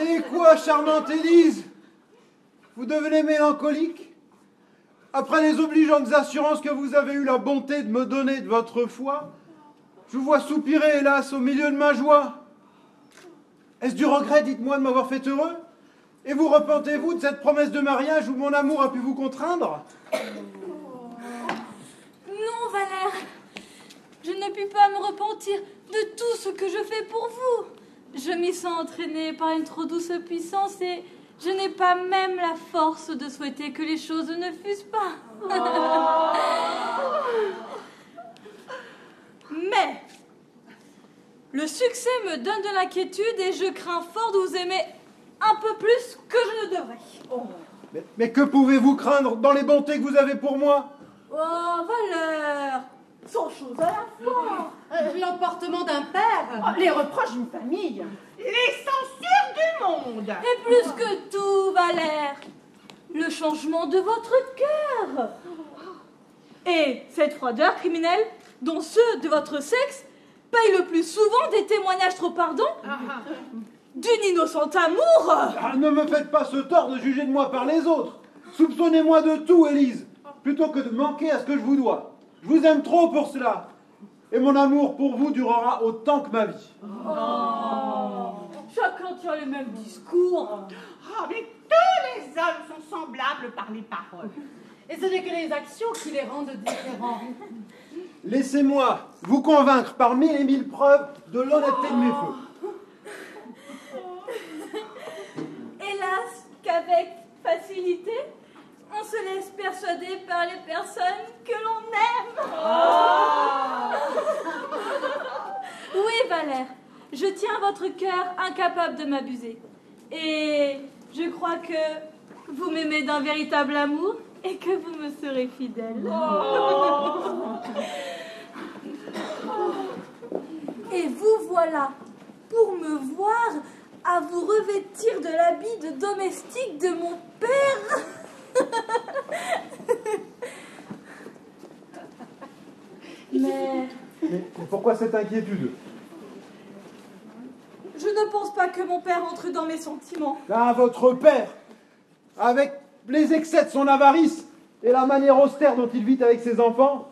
Et quoi, charmante Élise? Vous devenez mélancolique? Après les obligeantes assurances que vous avez eu la bonté de me donner de votre foi, je vous vois soupirer, hélas, au milieu de ma joie. Est-ce du regret, dites-moi, de m'avoir fait heureux? Et vous repentez-vous de cette promesse de mariage où mon amour a pu vous contraindre? Non, Valère. Je ne puis pas me repentir de tout ce que je fais pour vous. Je m'y sens entraînée par une trop douce puissance et je n'ai pas même la force de souhaiter que les choses ne fussent pas. Mais le succès me donne de l'inquiétude et je crains fort de vous aimer un peu plus que je ne devrais. Mais que pouvez-vous craindre dans les bontés que vous avez pour moi? Oh, Valère, 100 choses à la fois. L'emportement d'un père, les reproches d'une famille, les censures du monde. Et plus que tout, Valère, le changement de votre cœur. Et cette froideur criminelle dont ceux de votre sexe payent le plus souvent des témoignages trop ardents d'une innocente amour. Ah, ne me faites pas ce tort de juger de moi par les autres. Soupçonnez-moi de tout, Élise, plutôt que de manquer à ce que je vous dois. Je vous aime trop pour cela. Et mon amour pour vous durera autant que ma vie. Chacun tient le même discours. Oh, mais tous les hommes sont semblables par les paroles. et ce n'est que les actions qui les rendent différents. Laissez-moi vous convaincre par 1000 et 1000 preuves de l'honnêteté de mes feux. Hélas, qu'avec facilité, on se laisse persuader par les personnes que l'on aime. Oui, Valère, je tiens votre cœur incapable de m'abuser. Et je crois que vous m'aimez d'un véritable amour et que vous me serez fidèle. Et vous voilà, pour me voir, à vous revêtir de l'habit de domestique de mon père. Mais pourquoi cette inquiétude? je ne pense pas que mon père entre dans mes sentiments. Ah, votre père, avec les excès de son avarice et la manière austère dont il vit avec ses enfants,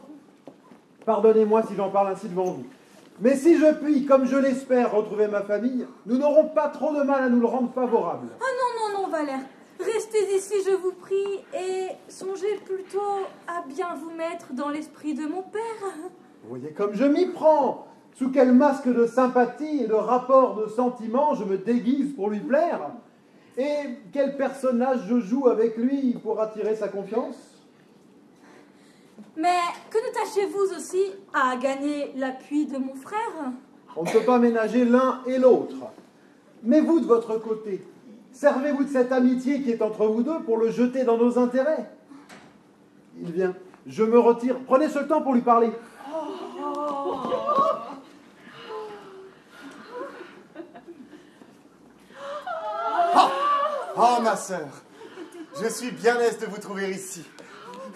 pardonnez-moi si j'en parle ainsi devant vous. Mais si je puis, comme je l'espère, retrouver ma famille, nous n'aurons pas trop de mal à nous le rendre favorable. Ah non, non, non, Valère. Restez ici, je vous prie, et songez plutôt à bien vous mettre dans l'esprit de mon père. Vous voyez comme je m'y prends. Sous quel masque de sympathie et de rapport de sentiment je me déguise pour lui plaire? Et quel personnage je joue avec lui pour attirer sa confiance? Mais que ne tâchez-vous aussi à gagner l'appui de mon frère? On ne peut pas ménager l'un et l'autre. Mais vous, de votre côté, servez-vous de cette amitié qui est entre vous deux pour le jeter dans nos intérêts? Il vient. Je me retire. Prenez ce temps pour lui parler. Oh, ma sœur, je suis bien aise de vous trouver ici,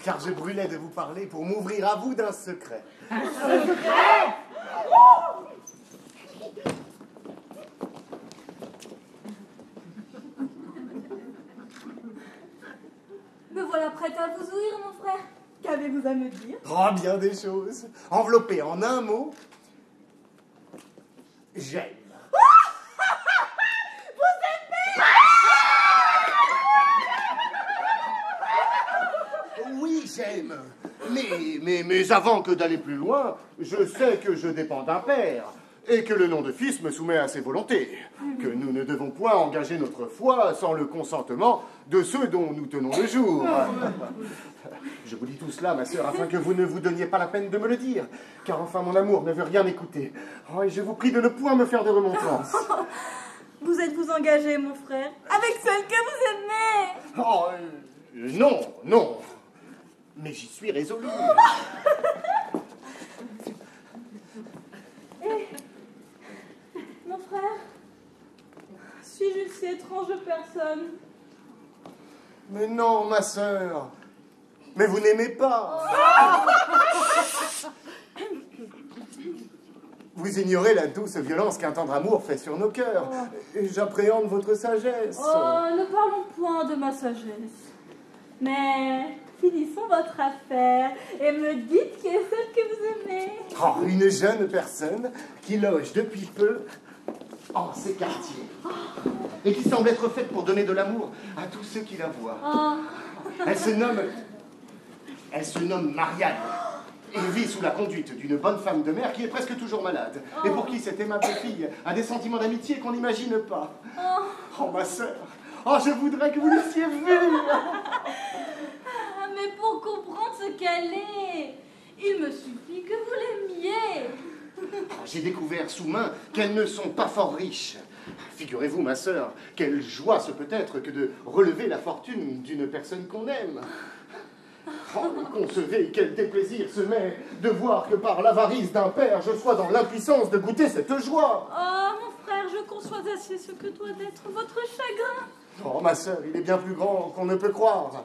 car je brûlais de vous parler pour m'ouvrir à vous d'un secret. Un secret? Me voilà prête à vous ouïr, mon frère. Qu'avez-vous à me dire? Oh, bien des choses. Enveloppé en un mot, j'aime. Vous aimez? Mais avant que d'aller plus loin, je sais que je dépends d'un père, et que le nom de fils me soumet à ses volontés, que nous ne devons point engager notre foi sans le consentement de ceux dont nous tenons le jour. Je vous dis tout cela, ma sœur, afin que vous ne vous donniez pas la peine de me le dire, car enfin mon amour ne veut rien écouter. Oh, et je vous prie de ne point me faire de remontrances. Vous êtes-vous engagé, mon frère, avec celle que vous aimez? Oh, non, non. Mais j'y suis résolu. Mon frère, suis-je une si étrange personne? Mais non, ma sœur. Mais vous n'aimez pas. Vous ignorez la douce violence qu'un tendre amour fait sur nos cœurs. Et j'appréhende votre sagesse. Oh, ne parlons point de ma sagesse. Mais finissons votre affaire et me dites qui est celle que vous aimez. Oh, une jeune personne qui loge depuis peu en ces quartiers et qui semble être faite pour donner de l'amour à tous ceux qui la voient. Oh. Elle se nomme Marianne et vit sous la conduite d'une bonne femme de mère qui est presque toujours malade et pour qui cette aimable fille a des sentiments d'amitié qu'on n'imagine pas. Oh, ma sœur, oh, je voudrais que vous l'eussiez vue. Mais pour comprendre ce qu'elle est, il me suffit que vous l'aimiez. J'ai découvert sous main qu'elles ne sont pas fort riches. Figurez-vous, ma sœur, quelle joie ce peut être que de relever la fortune d'une personne qu'on aime. Oh, concevez quel déplaisir se met de voir que par l'avarice d'un père, je sois dans l'impuissance de goûter cette joie. Oh, mon frère, je conçois assez ce que doit être votre chagrin. Oh, ma sœur, il est bien plus grand qu'on ne peut croire.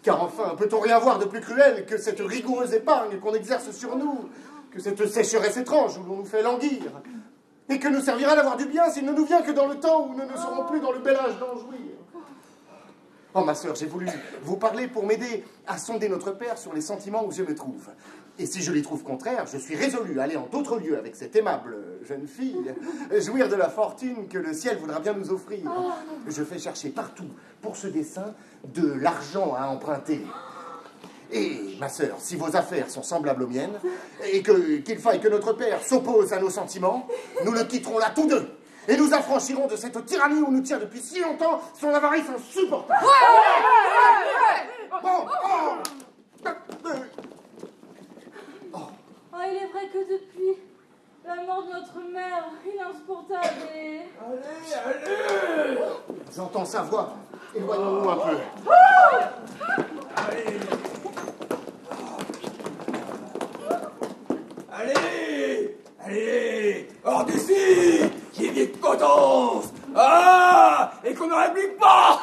Car enfin, peut-on rien voir de plus cruel que cette rigoureuse épargne qu'on exerce sur nous, que cette sécheresse étrange où l'on nous fait languir, et que nous servira d'avoir du bien s'il ne nous vient que dans le temps où nous ne serons plus dans le bel âge d'en jouir. Oh, ma sœur, j'ai voulu vous parler pour m'aider à sonder notre père sur les sentiments où je me trouve. Et si je les trouve contraires, je suis résolu à aller en d'autres lieux avec cette aimable jeune fille, jouir de la fortune que le ciel voudra bien nous offrir. Je fais chercher partout, pour ce dessein, de l'argent à emprunter. Et, ma sœur, si vos affaires sont semblables aux miennes, et qu'il faille que notre père s'oppose à nos sentiments, nous le quitterons là tous deux. Et nous affranchirons de cette tyrannie où nous tient depuis si longtemps son avarice insupportable. Oh, il est vrai que depuis la mort de notre mère, il est insupportable et... Allez. J'entends sa voix. Éloignons-nous un peu. Allez, hors d'ici, qui vit de potence. Ah, et qu'on ne réplique pas.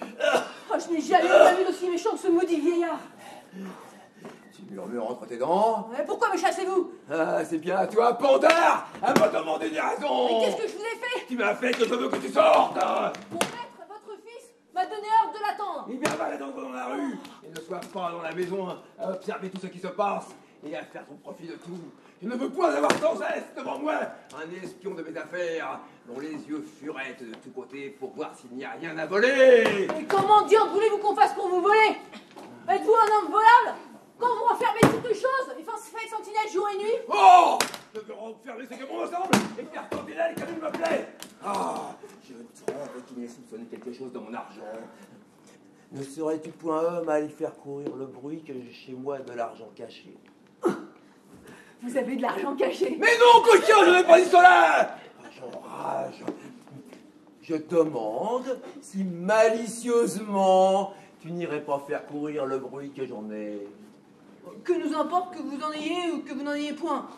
Oh, je n'ai jamais vu d'aussi méchant que ce maudit vieillard. Tu murmures entre tes dents. Pourquoi me chassez-vous? Ah, c'est bien à toi, Pandare, à me demander des raisons. Mais qu'est-ce que je vous ai fait? Tu m'as fait que je veux que tu sortes. Mon maître, votre fils, m'a donné ordre de l'attendre. Eh bien, va l'attendre dans la rue et ne sois pas dans la maison à observer tout ce qui se passe et à faire ton profit de tout. Je ne veux point avoir sans cesse devant moi un espion de mes affaires dont les yeux furettent de tous côtés pour voir s'il n'y a rien à voler. Et comment diable voulez-vous qu'on fasse pour vous voler? Êtes-vous un homme volable? Quand vous renfermez toutes les choses, et faites sentinelle jour et nuit? Oh, je veux renfermer ce que bon me semble et faire sentinelle comme il me plaît. Ah, je tremble qu'il m'ait soupçonné quelque chose dans mon argent. Ne serais-tu point homme à aller faire courir le bruit que j'ai chez moi de l'argent caché? Vous avez de l'argent caché. Mais non, coquin, je n'ai pas dit cela. J'enrage. Je demande si malicieusement tu n'irais pas faire courir le bruit que j'en ai. Que nous importe que vous en ayez ou que vous n'en ayez point.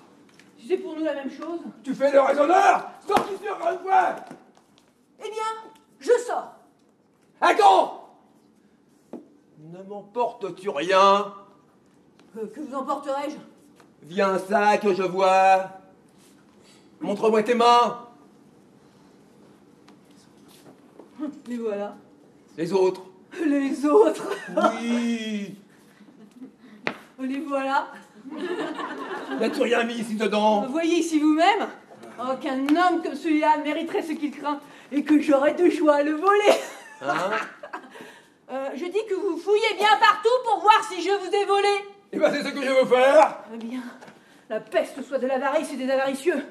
Si c'est pour nous la même chose. Tu fais le raisonneur. Sors d'ici encore une fois. Eh bien, je sors. Attends. Ne m'emportes-tu rien? Que vous emporterai-je? Viens ça que je vois. Montre-moi tes mains. Les voilà. Les autres. Les autres. Oui. Les voilà. N'as-tu rien mis ici dedans? Voyez ici vous-même. Oh, qu'un homme comme celui-là mériterait ce qu'il craint et que j'aurais de choix à le voler. Hein? Je dis que vous fouillez bien partout pour voir si je vous ai volé. Eh ben, c'est ce que je veux faire. Eh bien, la peste soit de l'avarice et des avaricieux.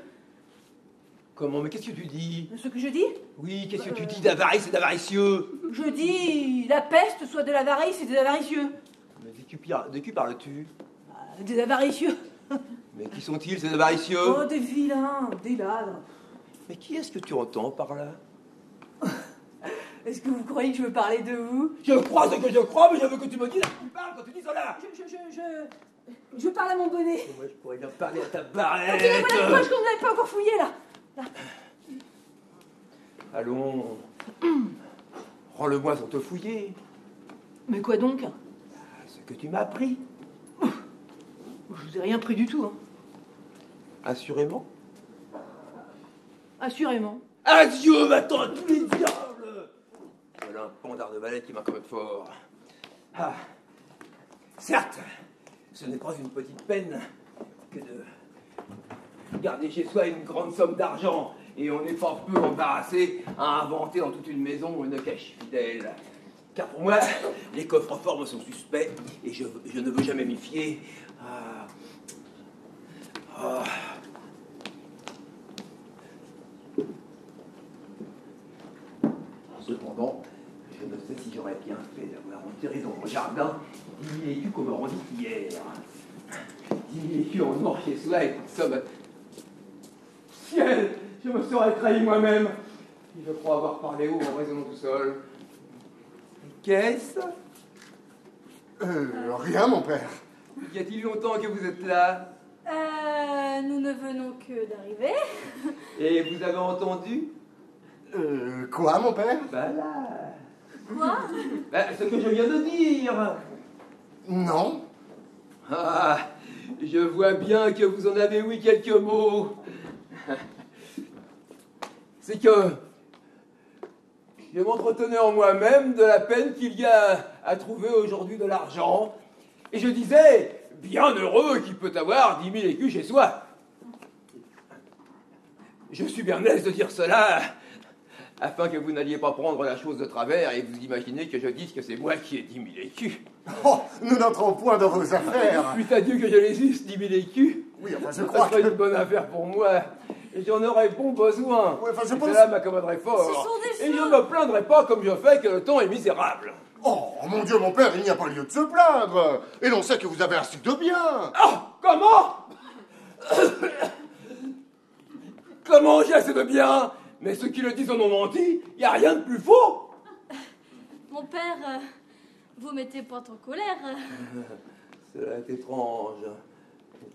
Comment? Mais qu'est-ce que tu dis? Ce que je dis? Oui, qu'est-ce que tu dis d'avarice et d'avaricieux? Je dis la peste soit de l'avarice et des avaricieux. Mais de qui parles-tu? Des avaricieux. Mais qui sont-ils, ces avaricieux? Oh, des vilains, des ladres. Mais qui est-ce que tu entends par là? Est-ce que vous croyez que je veux parler de vous? Je crois ce que je crois, mais je veux que tu me dises à qui tu parles quand tu dis cela. Je parle à mon bonnet. Moi, je pourrais bien parler à ta Tirez-moi barrette. la poche que vous n'avez pas encore fouillé, là. Allons, rends-le-moi sans te fouiller. Mais quoi donc? Ce que tu m'as appris. Je vous ai rien pris du tout, hein. Assurément. Assurément. Adieu, va-t'en, tous les diables! Voilà un pandard de valet qui m'a quand même fort. Ah, certes, ce n'est pas une petite peine que de garder chez soi une grande somme d'argent, et on n'est pas peu embarrassé à inventer dans toute une maison une cache fidèle. Car pour moi, les coffres-forts me sont suspects, et je ne veux jamais m'y fier. Cependant, je ne sais si j'aurais bien fait d'avoir enterré dans mon jardin 10 000 écus qu'on me rendit hier. 10 000 écus en or chez soi est une somme... Ciel, je me serais trahi moi-même. Et je crois avoir parlé haut en raisonnant tout seul. Qu'est-ce? Rien, mon père. Y a-t-il longtemps que vous êtes là? Nous ne venons que d'arriver. Et vous avez entendu? Quoi, mon père? Bah là... Quoi? Bah, ce que je viens de dire. Non. Ah, je vois bien que vous en avez ouï quelques mots. C'est que je m'entretenais en moi-même de la peine qu'il y a à trouver aujourd'hui de l'argent. Et je disais, bien heureux qui peut avoir 10 000 écus chez soi. Je suis bien aise de dire cela, afin que vous n'alliez pas prendre la chose de travers et vous imaginez que je dise que c'est moi qui ai 10 000 écus. Oh, nous n'entrons point dans vos affaires. Putain Dieu que je les eusse, 10 000 écus. Oui, enfin, je Ça crois serait que... une bonne affaire pour moi. Et j'en aurais bon besoin. Ouais, enfin, je Et pense- cela m'accommoderait fort. Ce sont des Et je choses- ne me plaindrai pas comme je fais que le temps est misérable. Oh, mon Dieu, mon père, il n'y a pas lieu de se plaindre. Et l'on sait que vous avez assez de biens. Ah, comment? Comment j'ai assez de bien? Mais ceux qui le disent en ont menti, il n'y a rien de plus faux. Mon père, vous mettez pas en colère. Cela est étrange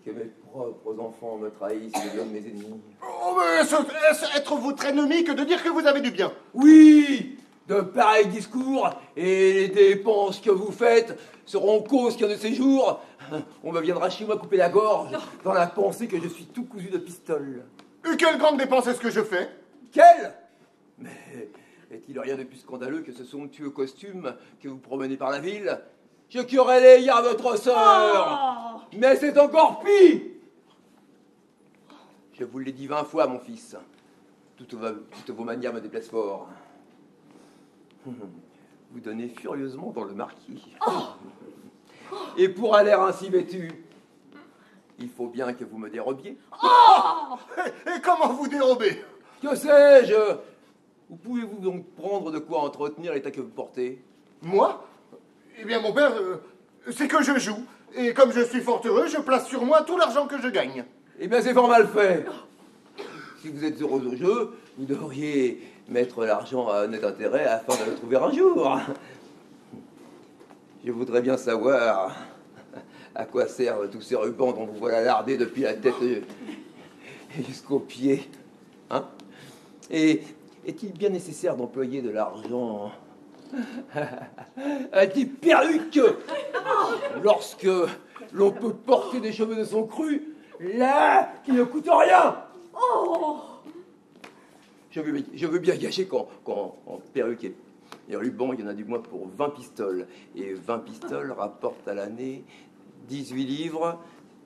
que mes propres enfants me trahissent au lieu de mes ennemis. Oh, mais est-ce être votre ennemi que de dire que vous avez du bien? Oui, de pareils discours et les dépenses que vous faites seront cause qu'un de ces jours, on me viendra chez moi couper la gorge dans la pensée que je suis tout cousu de pistoles. Et quelle grande dépense est-ce que je fais? Quelle? Mais est-il rien de plus scandaleux que ce somptueux costume que vous promenez par la ville? Je querellais hier votre sœur, mais c'est encore pire. Je vous l'ai dit 20 fois, mon fils. Toutes vos manières me déplaisent fort. Vous donnez furieusement dans le marquis. Et pour aller ainsi vêtu, il faut bien que vous me dérobiez. Et comment vous dérober? Que sais-je? Où pouvez-vous donc prendre de quoi entretenir l'état que vous portez? Moi? Eh bien, mon père, c'est que je joue. Et comme je suis fort heureux, je place sur moi tout l'argent que je gagne. Eh bien, c'est fort mal fait. Si vous êtes heureux au jeu, vous devriez mettre l'argent à net intérêt afin de le trouver un jour. Je voudrais bien savoir à quoi servent tous ces rubans dont vous voilà lardés depuis la tête jusqu'aux pieds. Hein? Et est-il bien nécessaire d'employer de l'argent à des perruques lorsque l'on peut porter des cheveux de son cru là qui ne coûtent rien? Je veux bien gâcher qu'en perruque et ruban, il y en a du moins pour 20 pistoles. Et 20 pistoles rapportent à l'année 18 livres,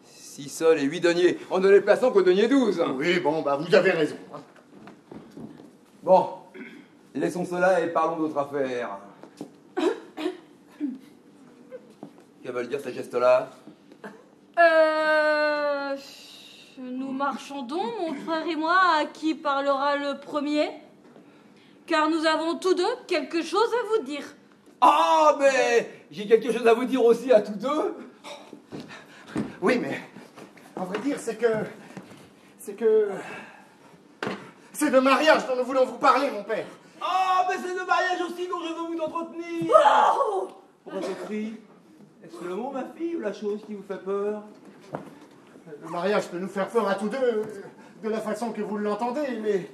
6 sols et 8 deniers, en ne les plaçant qu'au denier 12. Oui, bon, bah, vous avez raison. Bon, laissons cela et parlons d'autres affaires. Que veulent dire ces gestes-là? Nous marchandons, mon frère et moi, à qui parlera le premier, car nous avons tous deux quelque chose à vous dire. Ah, mais j'ai quelque chose à vous dire aussi à tous deux. Oui, mais à vrai dire, c'est de mariage dont nous voulons vous parler, mon père. Ah, mais c'est de mariage aussi dont je veux vous entretenir. Oh! Pourquoi ce cri? Est-ce le mot, ma fille, ou la chose qui vous fait peur? Le mariage peut nous faire peur à tous deux, de la façon que vous l'entendez, mais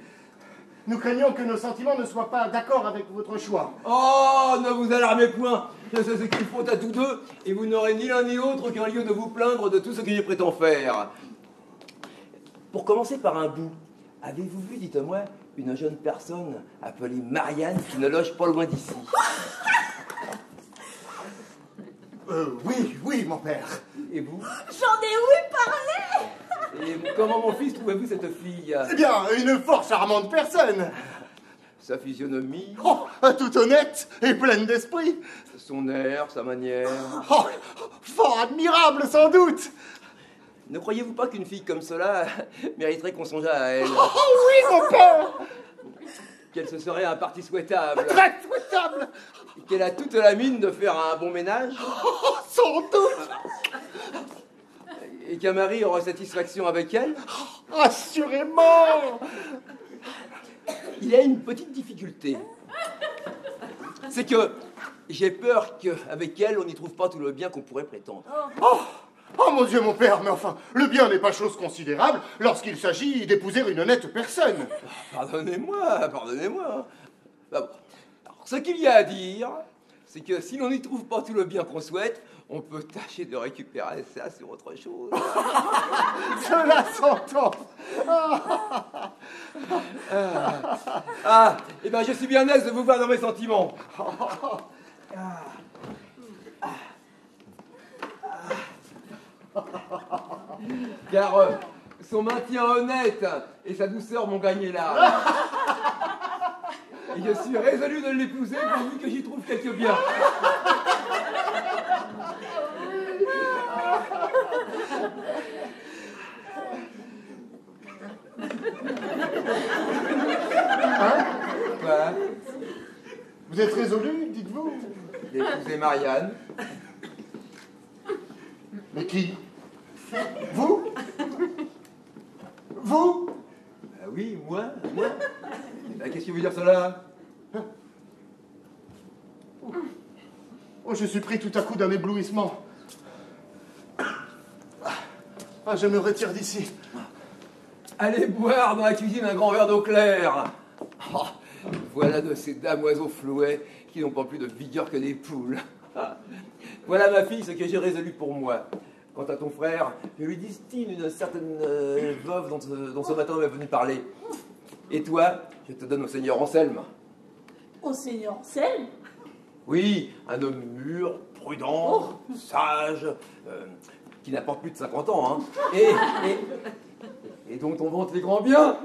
nous craignons que nos sentiments ne soient pas d'accord avec votre choix. Oh, ne vous alarmez point. Je sais ce qu'il faut à tous deux, et vous n'aurez ni l'un ni l'autre qu'un lieu de vous plaindre de tout ce que j'y prétends faire. Pour commencer par un bout, avez-vous vu, dites-moi, une jeune personne appelée Marianne qui ne loge pas loin d'ici? Oui, mon père. Et vous? J'en ai ouï parler! Et comment, mon fils, trouvez-vous cette fille? Eh bien, une fort charmante personne. Sa physionomie, Oh, toute honnête et pleine d'esprit. son air, sa manière. Oh, fort admirable, sans doute. Ne croyez-vous pas qu'une fille comme cela mériterait qu'on songeât à elle? Oh oui, mon père. Qu'elle se serait un parti souhaitable? Très souhaitable. Qu'elle a toute la mine de faire un bon ménage? Oh, sans doute. Et qu'un mari aura satisfaction avec elle? Assurément. Il y a une petite difficulté. C'est que j'ai peur qu'avec elle, on n'y trouve pas tout le bien qu'on pourrait prétendre. Oh mon Dieu, mon père, mais enfin, le bien n'est pas chose considérable lorsqu'il s'agit d'épouser une honnête personne. Pardonnez-moi. Ah bon. Alors, ce qu'il y a à dire, c'est que si l'on n'y trouve pas tout le bien qu'on souhaite, on peut tâcher de récupérer ça sur autre chose. Cela s'entend. Eh bien, je suis bien aise de vous voir dans mes sentiments. Car son maintien honnête et sa douceur m'ont gagné là. Et je suis résolu de l'épouser pourvu que j'y trouve quelque bien. Quoi? Vous êtes résolu, dites-vous? D'épouser Marianne. Mais qui? Vous? Vous? Ah oui, moi. Qu'est-ce que veut dire cela? Oh, je suis pris tout à coup d'un éblouissement. Ah, je me retire d'ici. Allez boire dans la cuisine un grand verre d'eau claire. Oh, voilà de ces damoiseaux flouets qui n'ont pas plus de vigueur que des poules. Voilà, ma fille, ce que j'ai résolu pour moi. Quant à ton frère, je lui destine une certaine veuve dont ce matin on m'est venu parler. Et toi, je te donne au seigneur Anselme. Au seigneur Anselme? Oui, un homme mûr, prudent, sage, qui n'a pas plus de 50 ans, hein, et dont on vante les grands biens.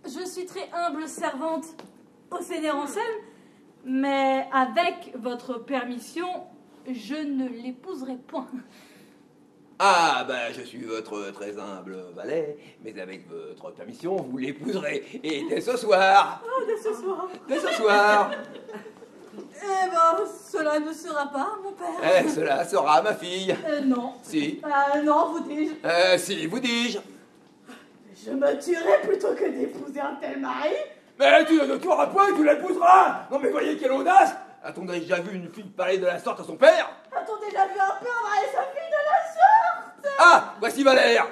Je suis très humble servante au seigneur Anselme, mais avec votre permission, je ne l'épouserai point. Ah, ben, je suis votre très humble valet, mais avec votre permission, vous l'épouserez. Et dès ce soir. Ah, dès ce soir. Dès ce soir. Eh ben, cela ne sera pas, mon père. Cela sera, ma fille. Non. Si. Non, vous dis-je. Si, vous dis-je. Je me tuerais plutôt que d'épouser un tel mari. Mais tu ne te tueras point, tu l'épouseras. Non, mais voyez quelle audace. A-t-on déjà vu une fille parler de la sorte à son père? A-t-on déjà vu un père marier sa fille de la sorte? Ah, voici Valère.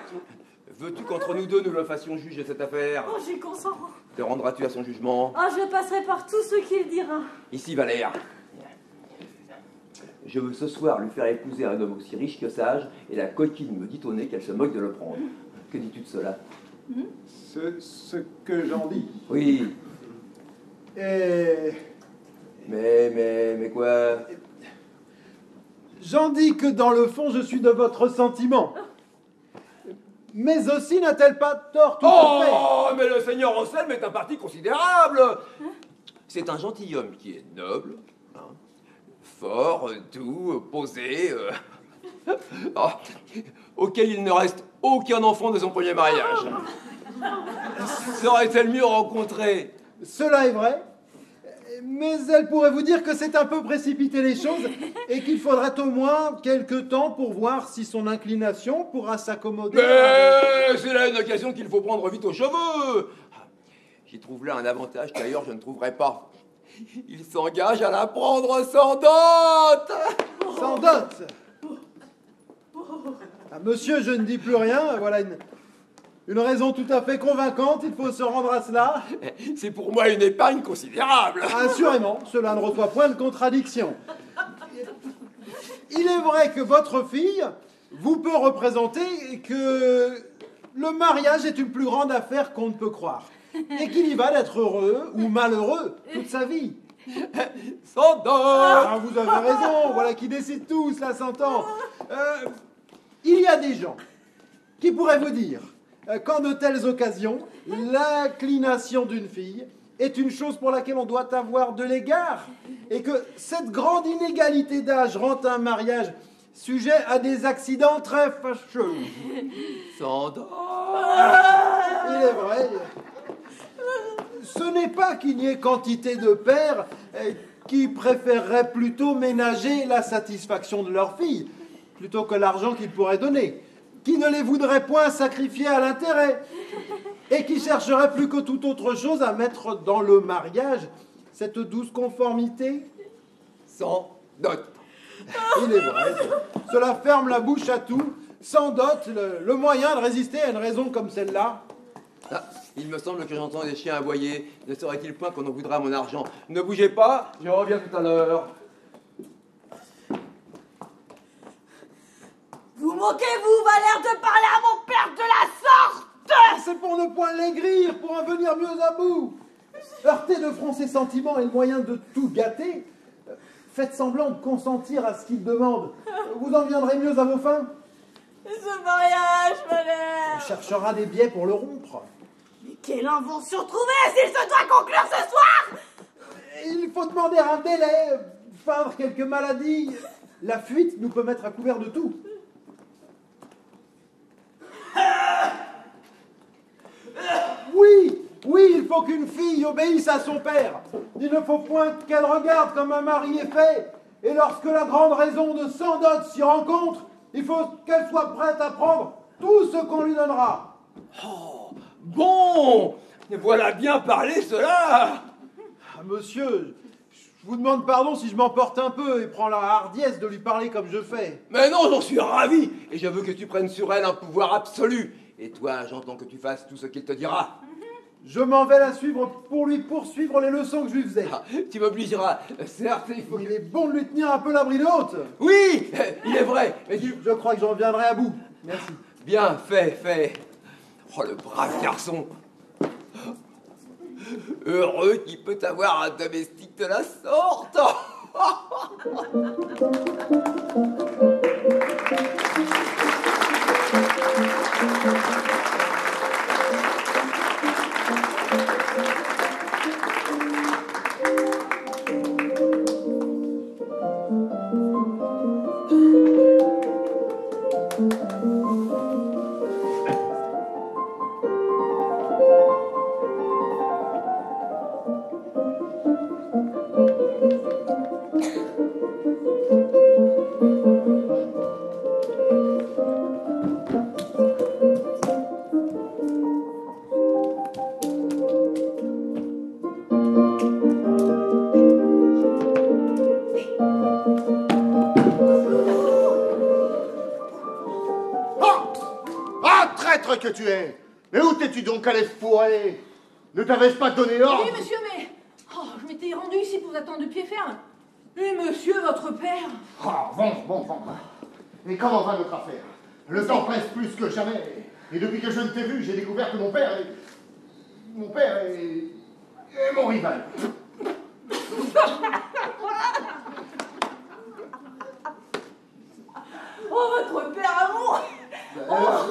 Veux-tu qu'entre nous deux, nous le fassions juge de cette affaire? Oh, j'y consens. Te rendras-tu à son jugement? Ah, je passerai par tout ce qu'il dira. Ici, Valère. Je veux ce soir lui faire épouser un homme aussi riche que sage, et la coquine me dit au nez qu'elle se moque de le prendre. Que dis-tu de cela? Ce que j'en dis. Oui. Et Mais quoi? j'en dis que dans le fond, je suis de votre sentiment. Mais aussi n'a-t-elle pas tort tout à fait? Oh, mais le seigneur Anselme est un parti considérable. C'est un gentilhomme qui est noble, hein, fort, doux, posé, oh, auquel il ne reste aucun enfant de son premier mariage. Serait-elle mieux rencontrée? Cela est vrai, mais elle pourrait vous dire que c'est un peu précipiter les choses et qu'il faudrait au moins quelque temps pour voir si son inclination pourra s'accommoder. Mais c'est là une occasion qu'il faut prendre vite aux cheveux. J'y trouve là un avantage qu'ailleurs je ne trouverai pas. Il s'engage à la prendre sans dot. Sans dot. Ah, monsieur, je ne dis plus rien, voilà une raison tout à fait convaincante, il faut se rendre à cela. C'est pour moi une épargne considérable. Assurément, cela ne reçoit point de contradiction. Il est vrai que votre fille vous peut représenter que le mariage est une plus grande affaire qu'on ne peut croire. Et qu'il y va d'être heureux ou malheureux toute sa vie. Sans dot. Ah, vous avez raison, voilà qui décide tout, cela s'entend. Il y a des gens qui pourraient vous dire qu'en de telles occasions, l'inclination d'une fille est une chose pour laquelle on doit avoir de l'égard et que cette grande inégalité d'âge rend un mariage sujet à des accidents très fâcheux. Sans dot. Il est vrai. Ce n'est pas qu'il n'y ait quantité de pères qui préféreraient plutôt ménager la satisfaction de leur fille plutôt que l'argent qu'ils pourraient donner, qui ne les voudraient point sacrifier à l'intérêt et qui chercheraient plus que toute autre chose à mettre dans le mariage cette douce conformité. Sans dot. Il est vrai, cela ferme la bouche à tout, sans dot, le moyen de résister à une raison comme celle-là. Ah, il me semble que j'entends des chiens aboyer. Ne serait-il point qu'on en voudra mon argent? Ne bougez pas, je reviens tout à l'heure. Vous moquez-vous, Valère, de parler à mon père de la sorte? C'est pour ne point l'aigrir, pour en venir mieux à bout. Heurter de front ses sentiments est le moyen de tout gâter. Faites semblant de consentir à ce qu'il demande. Vous en viendrez mieux à vos fins. Ce mariage, Valère! On cherchera des biais pour le rompre. Mais quelle invention trouver s'il se doit conclure ce soir? Il faut demander un délai, feindre quelques maladies. La fuite nous peut mettre à couvert de tout. Oui, oui, il faut qu'une fille obéisse à son père. Il ne faut point qu'elle regarde comme un mari est fait. Et lorsque la grande raison de sans dot s'y rencontre, il faut qu'elle soit prête à prendre tout ce qu'on lui donnera. Oh, bon, voilà bien parlé cela. Ah, monsieur, je vous demande pardon si je m'emporte un peu et prends la hardiesse de lui parler comme je fais. Mais non, j'en suis ravi. Et je veux que tu prennes sur elle un pouvoir absolu. Et toi, j'entends que tu fasses tout ce qu'il te dira. Je m'en vais la suivre pour lui poursuivre les leçons que je lui faisais. Ah, tu m'obligeras. Certes, il faut Il que... est bon de lui tenir un peu la bride haute. Oui, il est vrai. Mais tu... Je crois que j'en viendrai à bout. Merci. Bien, fait. Oh, le brave garçon. Heureux qui peut avoir un domestique de la sorte. Que tu es. Mais où t'es-tu donc allé fourrer? Ne t'avais-je pas donné ordre? Oui, monsieur, mais... Oh, je m'étais rendu ici pour vous attendre de pied ferme. Et monsieur, votre père... Ah, bon. Et comment va notre affaire? Le temps presse plus que jamais. Et depuis que je ne t'ai vu, j'ai découvert que mon père est mon rival. Oh, votre père amour!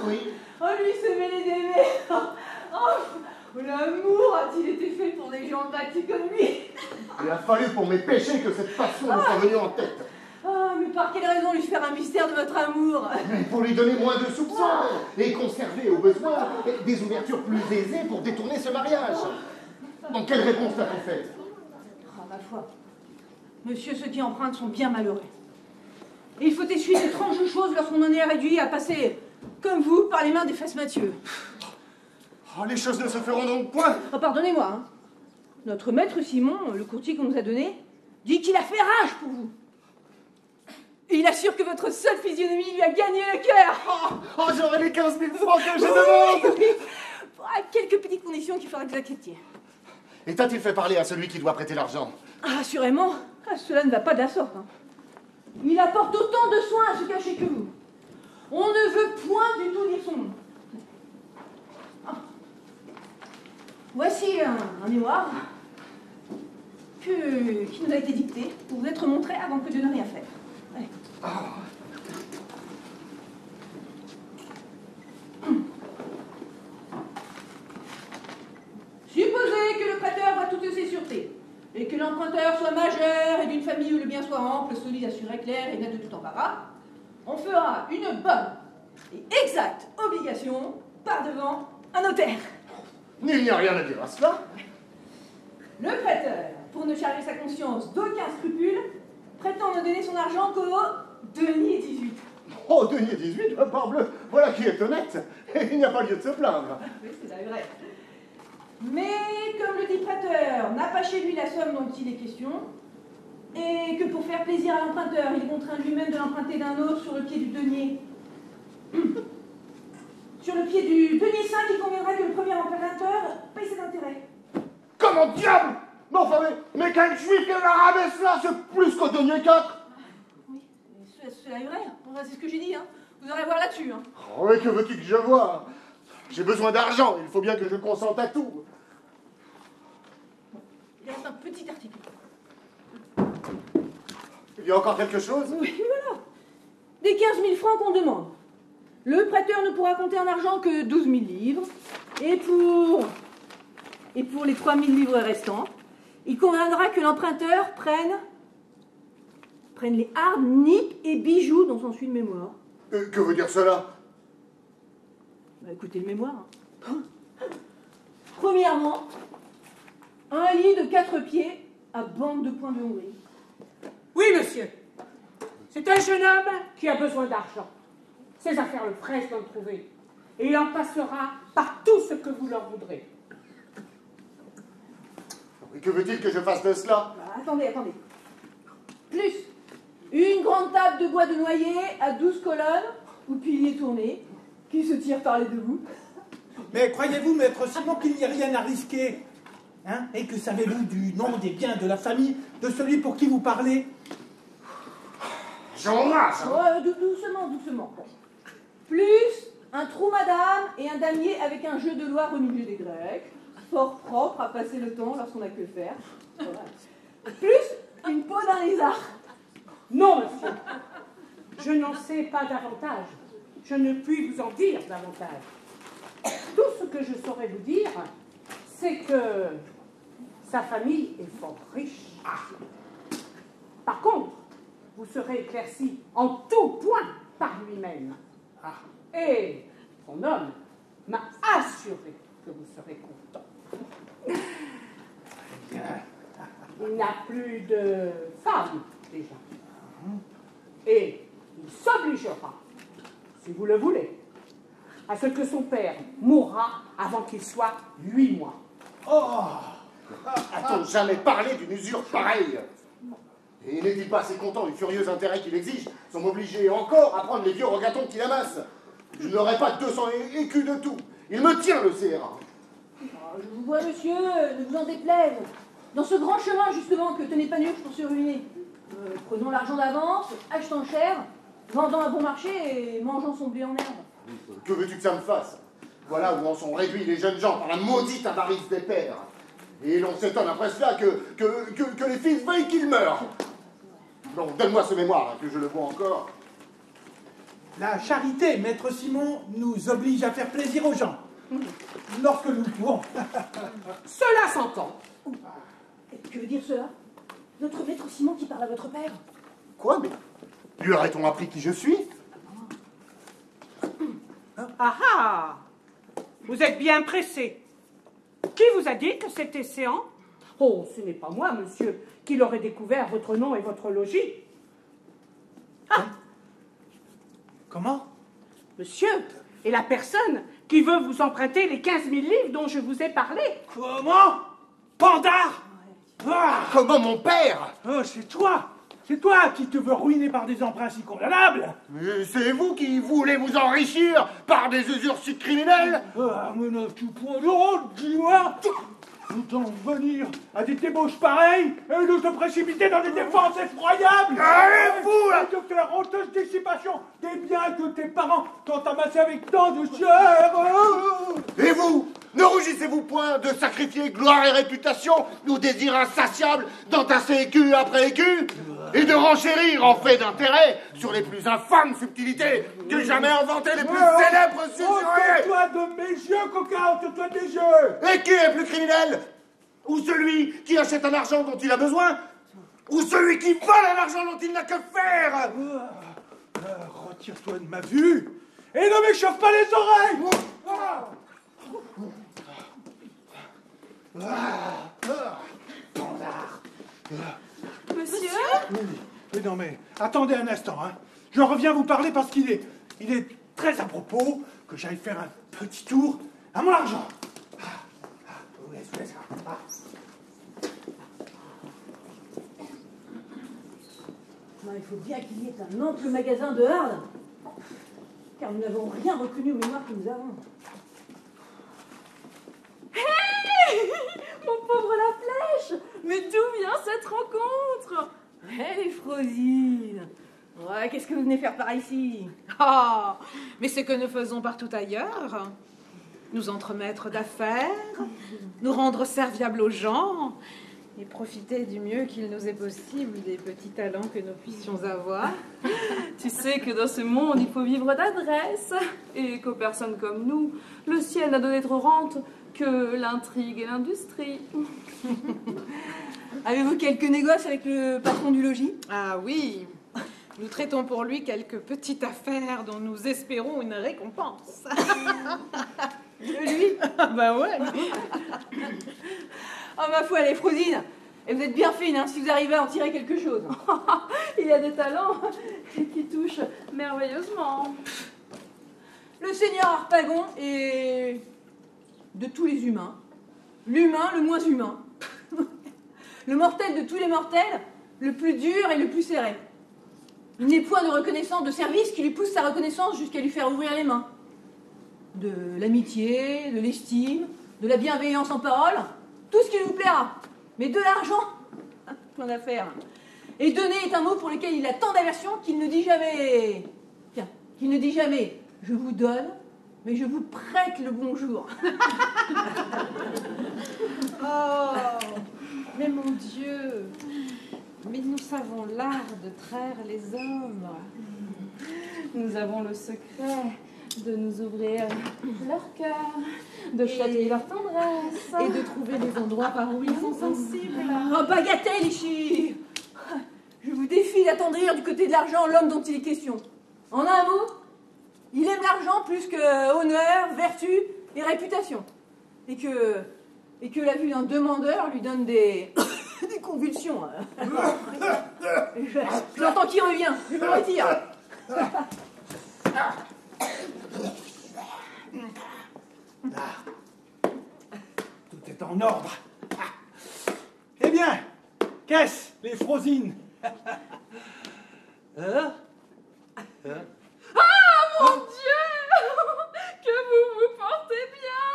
Oui. Oh, lui, se mêler d'aimer. Oh, lui, l'amour a-t-il été fait pour des gens bâtis comme lui? Il a fallu pour mes péchés que cette passion nous soit venue en tête. Ah, mais par quelle raison lui faire un mystère de votre amour? Pour lui donner moins de soupçons et conserver au besoin des ouvertures plus aisées pour détourner ce mariage. Donc quelle réponse t'a-t-on faite? Ah, ma foi. Monsieur, ceux qui empruntent sont bien malheureux. Et il faut essuyer d'étranges choses lorsqu'on en est réduit à passer, comme vous, par les mains des Fasmathieu. Oh, les choses ne se feront donc point. Oh, pardonnez-moi, hein. Notre maître Simon, le courtier qu'on nous a donné, dit qu'il a fait rage pour vous. Et il assure que votre seule physionomie lui a gagné le cœur. Oh, j'aurai les 15 000 francs que je demande. Oui. À quelques petites conditions qu'il faudra que vous acceptiez. Et t'a-t-il fait parler à celui qui doit prêter l'argent? Ah, assurément, cela ne va pas de la sorte. Hein. Il apporte autant de soins à se cacher que vous. On ne veut point du tout dire son nom. Ah. Voici un mémoire qui nous a été dicté pour vous être montré avant que Dieu n'ait rien fait. Allez. Supposez que le prêteur voit toutes ses sûretés, et que l'emprunteur soit majeur et d'une famille où le bien soit ample, solide, assuré, clair et net de tout embarras, on fera une bonne et exacte obligation par devant un notaire. Il n'y a rien à dire à cela. Le prêteur, pour ne charger sa conscience d'aucun scrupule, prétend ne donner son argent qu'au denier 18. Oh, denier 18, parbleu, voilà qui est honnête. Il n'y a pas lieu de se plaindre. Oui, c'est vrai. Mais comme le dit prêteur n'a pas chez lui la somme dont il est question, et que pour faire plaisir à l'emprunteur, il contraint lui-même de l'emprunter d'un autre sur le pied du denier. Sur le pied du denier 5, il conviendra que le premier emprunteur paye ses intérêts. Comment diable? Mais enfin, mais quel juif qui va rabaisser cela? C'est plus qu'au denier 4. Oui, cela est vrai. Enfin, c'est ce que j'ai dit. Hein. Vous aurez à voir là-dessus. Hein. Oh, et que veux-tu que je voie? J'ai besoin d'argent, il faut bien que je consente à tout. Il reste un petit article. Il y a encore quelque chose? Oui, voilà. Des 15 000 francs qu'on demande. Le prêteur ne pourra compter en argent que 12 000 livres. Et pour les 3 000 livres restants, il conviendra que l'emprunteur prenne les hardes, nippes et bijoux dont s'ensuit le mémoire. Que veut dire cela? Bah, écoutez le mémoire. Hein. Premièrement, un lit de 4 pieds à bande de points de Hongrie. Oui, monsieur. C'est un jeune homme qui a besoin d'argent. Ses affaires le pressent d'en trouver. Et il en passera par tout ce que vous leur voudrez. Et que veut-il que je fasse de cela? Bah, attendez. Plus une grande table de bois de noyer à 12 colonnes ou piliers tournés qui se tirent par les deux bouts. Mais croyez-vous, maître Simon, qu'il n'y a rien à risquer? Hein? Et que savez-vous du nom des biens de la famille de celui pour qui vous parlez? J'en rage. Doucement. Plus un trou madame et un damier avec un jeu de loi au milieu des Grecs, fort propre à passer le temps lorsqu'on n'a que faire. Voilà. Plus une peau d'un lézard. Non, monsieur. Je n'en sais pas davantage. Je ne puis vous en dire davantage. Tout ce que je saurais vous dire, c'est que sa famille est fort riche. Par contre, vous serez éclairci en tout point par lui-même. Et son homme m'a assuré que vous serez content. Il n'a plus de femme, déjà. Et il s'obligera, si vous le voulez, à ce que son père mourra avant qu'il soit 8 mois. Oh! A-t-on jamais parlé d'une usure pareille? Et n'est-il pas assez content du furieux intérêt qu'il exige, sans m'obliger encore à prendre les vieux rogatons qu'il amasse? Je n'aurai pas 200 écus de tout. Il me tient, le CRA. Je vous vois, monsieur, ne vous en déplaise. Dans ce grand chemin, justement, que tenait Panurge pour se ruiner. Prenons l'argent d'avance, achetant cher, vendant à bon marché et mangeant son blé en herbe. Que veux-tu que ça me fasse? Voilà où en sont réduits les jeunes gens par la maudite avarice des pères. Et l'on s'étonne après cela que les fils veuillent qu'ils meurent. Bon, donne-moi ce mémoire, là, que je le vois encore. La charité, maître Simon, nous oblige à faire plaisir aux gens. Lorsque nous pouvons. 60 ans. Que veut dire cela? Notre maître Simon qui parle à votre père? Quoi, mais lui aurait-on appris qui je suis? Ah ah! Vous êtes bien pressé. Qui vous a dit que c'était séant? Oh, ce n'est pas moi, monsieur, qui l'aurait découvert votre nom et votre logis. Comment? Monsieur est la personne qui veut vous emprunter les 15 000 livres dont je vous ai parlé. Comment? Pandard? Ah, Comment mon père? oh, c'est toi! C'est toi qui te veux ruiner par des emprunts si condamnables! Mais c'est vous qui voulez vous enrichir par des usures si criminelles? Ah, mais n'as-tu point de honte, dis-moi! Autant venir à des débauches pareilles et de te précipiter dans des défenses effroyables! Allez-vous, là! Et de faire honteuse dissipation des biens que tes parents t'ont amassés avec tant de chair! Et vous, ne rougissez-vous point de sacrifier gloire et réputation aux désirs insatiables d'entasser écu après écu et de renchérir en fait d'intérêt sur les plus infâmes subtilités que jamais inventées les plus célèbres susurrés? Ôte-toi de mes yeux, coquin, ôte-toi des yeux! Et qui est plus criminel? Ou celui qui achète un argent dont il a besoin? Ou celui qui vole un argent dont il n'a que faire? Retire-toi de ma vue et ne m'échauffe pas les oreilles! Monsieur? Mais non, mais attendez un instant, hein. Je reviens vous parler parce qu'il est très à propos que j'aille faire un petit tour à mon argent. Il faut bien qu'il y ait un ample magasin de hardes, car nous n'avons rien reconnu aux mémoires que nous avons. Hé! Mon pauvre la flèche! Mais d'où vient cette rencontre? Hé, les Frosines! Ouais, qu'est-ce que vous venez faire par ici? Ah, mais c'est que nous faisons partout ailleurs. Nous entremettre d'affaires, nous rendre serviables aux gens et profiter du mieux qu'il nous est possible des petits talents que nous puissions avoir. Tu sais que dans ce monde, il faut vivre d'adresse et qu'aux personnes comme nous, le ciel n'a donné trop rente que l'intrigue et l'industrie. Avez-vous quelques négoces avec le patron du logis? Ah oui, nous traitons pour lui quelques petites affaires dont nous espérons une récompense. De lui? Bah ouais. Oh ma foi, les Frosines! Et vous êtes bien fines, hein, si vous arrivez à en tirer quelque chose. Il y a des talents qui touchent merveilleusement. Le seigneur Harpagon est de tous les humains, l'humain le moins humain, le mortel de tous les mortels, le plus dur et le plus serré. Il n'est point de reconnaissance de service qui lui pousse sa reconnaissance jusqu'à lui faire ouvrir les mains. De l'amitié, de l'estime, de la bienveillance en parole, tout ce qui vous plaira. Mais de l'argent, point d'affaire. Et donner est un mot pour lequel il a tant d'aversion qu'il ne dit jamais... Tiens, qu'il ne dit jamais « je vous donne », mais je vous prête le bonjour. Oh, mais mon Dieu, mais nous savons l'art de traire les hommes. Nous avons le secret de nous ouvrir leur cœur, de châtier leur tendresse. Et de trouver les endroits par où ils sont sensibles. Oh, bagatelle, ici! Je vous défie d'attendrir du côté de l'argent l'homme dont il est question. En un mot, il aime l'argent plus que honneur, vertu et réputation. Et que la vue d'un demandeur lui donne des convulsions. J'entends qu'il revient, je me retire. Tout est en ordre. Eh bien, qu'est-ce, les Frosines? Hein? Ah, mon Dieu! Que vous vous portez bien!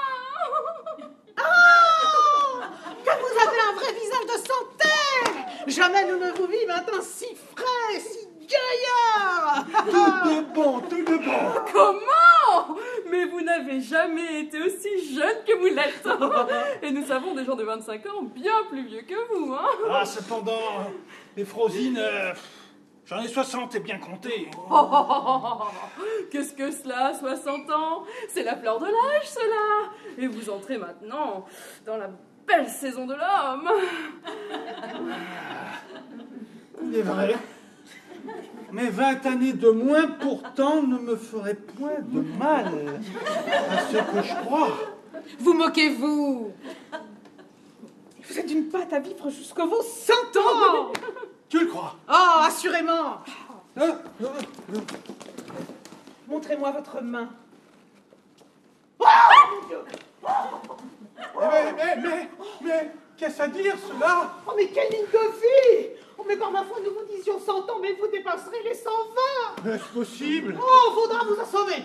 Que vous avez un vrai visage de santé! Jamais nous ne vous vîmes un teint si frais, si gaillard! Tout de bon, tout de bon. Comment? Mais vous n'avez jamais été aussi jeune que vous l'êtes. Et nous savons des gens de 25 ans bien plus vieux que vous, hein? Ah, cependant, les Frosines, j'en ai 60 et bien compté. Qu'est-ce que cela, 60 ans? C'est la fleur de l'âge, cela. Et vous entrez maintenant dans la belle belle saison de l'homme. Il est vrai. Mais 20 années de moins, pourtant, ne me feraient point de mal à ce que je crois. Vous moquez-vous. Vous êtes une pâte à vivre jusqu'à vos 100 ans. Tu le crois? Oh, assurément. Hein? Montrez-moi votre main. Mais, qu'est-ce à dire, cela? Oh, mais quelle ligne de vie! Oh, mais par ma foi, nous vous disions 100 ans, mais vous dépasserez les 120! Est-ce possible? Oh, faudra vous assommer!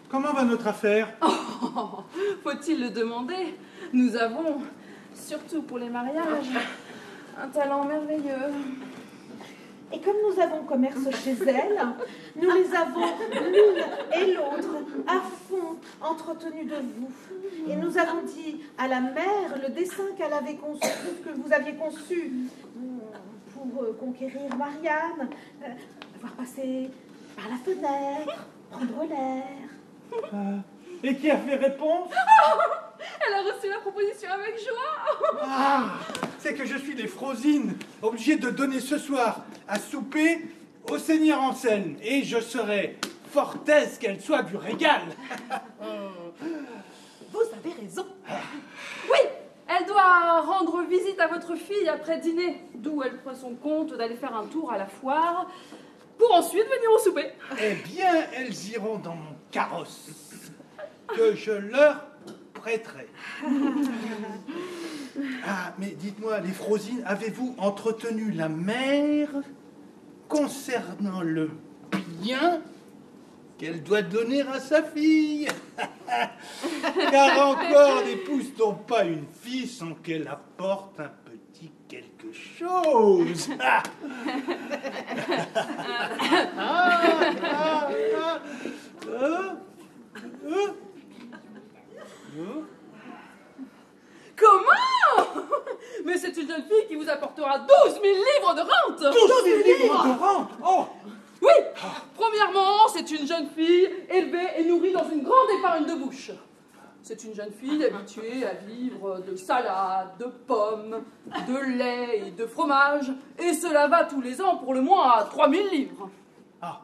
Comment va notre affaire? Oh, faut-il le demander? Nous avons, surtout pour les mariages, un talent merveilleux. Et comme nous avons commerce chez elle, nous les avons l'une et l'autre à fond entretenues de vous. Et nous avons dit à la mère le dessein qu'elle avait conçu, que vous aviez conçu pour conquérir Marianne, voir passer par la fenêtre, prendre l'air. Et qui a fait réponse? Elle a reçu la proposition avec joie. Ah, c'est que je suis les Frosines, obligé de donner ce soir à souper au seigneur en scène. Et je serai fort aise qu'elle soit du régal. Vous avez raison. Oui, elle doit rendre visite à votre fille après dîner, d'où elle prend son compte d'aller faire un tour à la foire, pour ensuite venir au souper. Eh bien, elles iront dans mon carrosse, que je leur prêterai. Ah, mais dites-moi, les Frosines, avez-vous entretenu la mère concernant le bien qu'elle doit donner à sa fille? Car encore l'épouse n'ont pas une fille sans qu'elle apporte un petit quelque chose. Comment? Mais c'est une jeune fille qui vous apportera 12 000 livres de rente. 12 000 livres de rente? Oh! Oui, premièrement, c'est une jeune fille élevée et nourrie dans une grande épargne de bouche. C'est une jeune fille habituée à vivre de salade, de pommes, de lait et de fromage. Et cela va tous les ans pour le moins à 3 000 livres. Ah.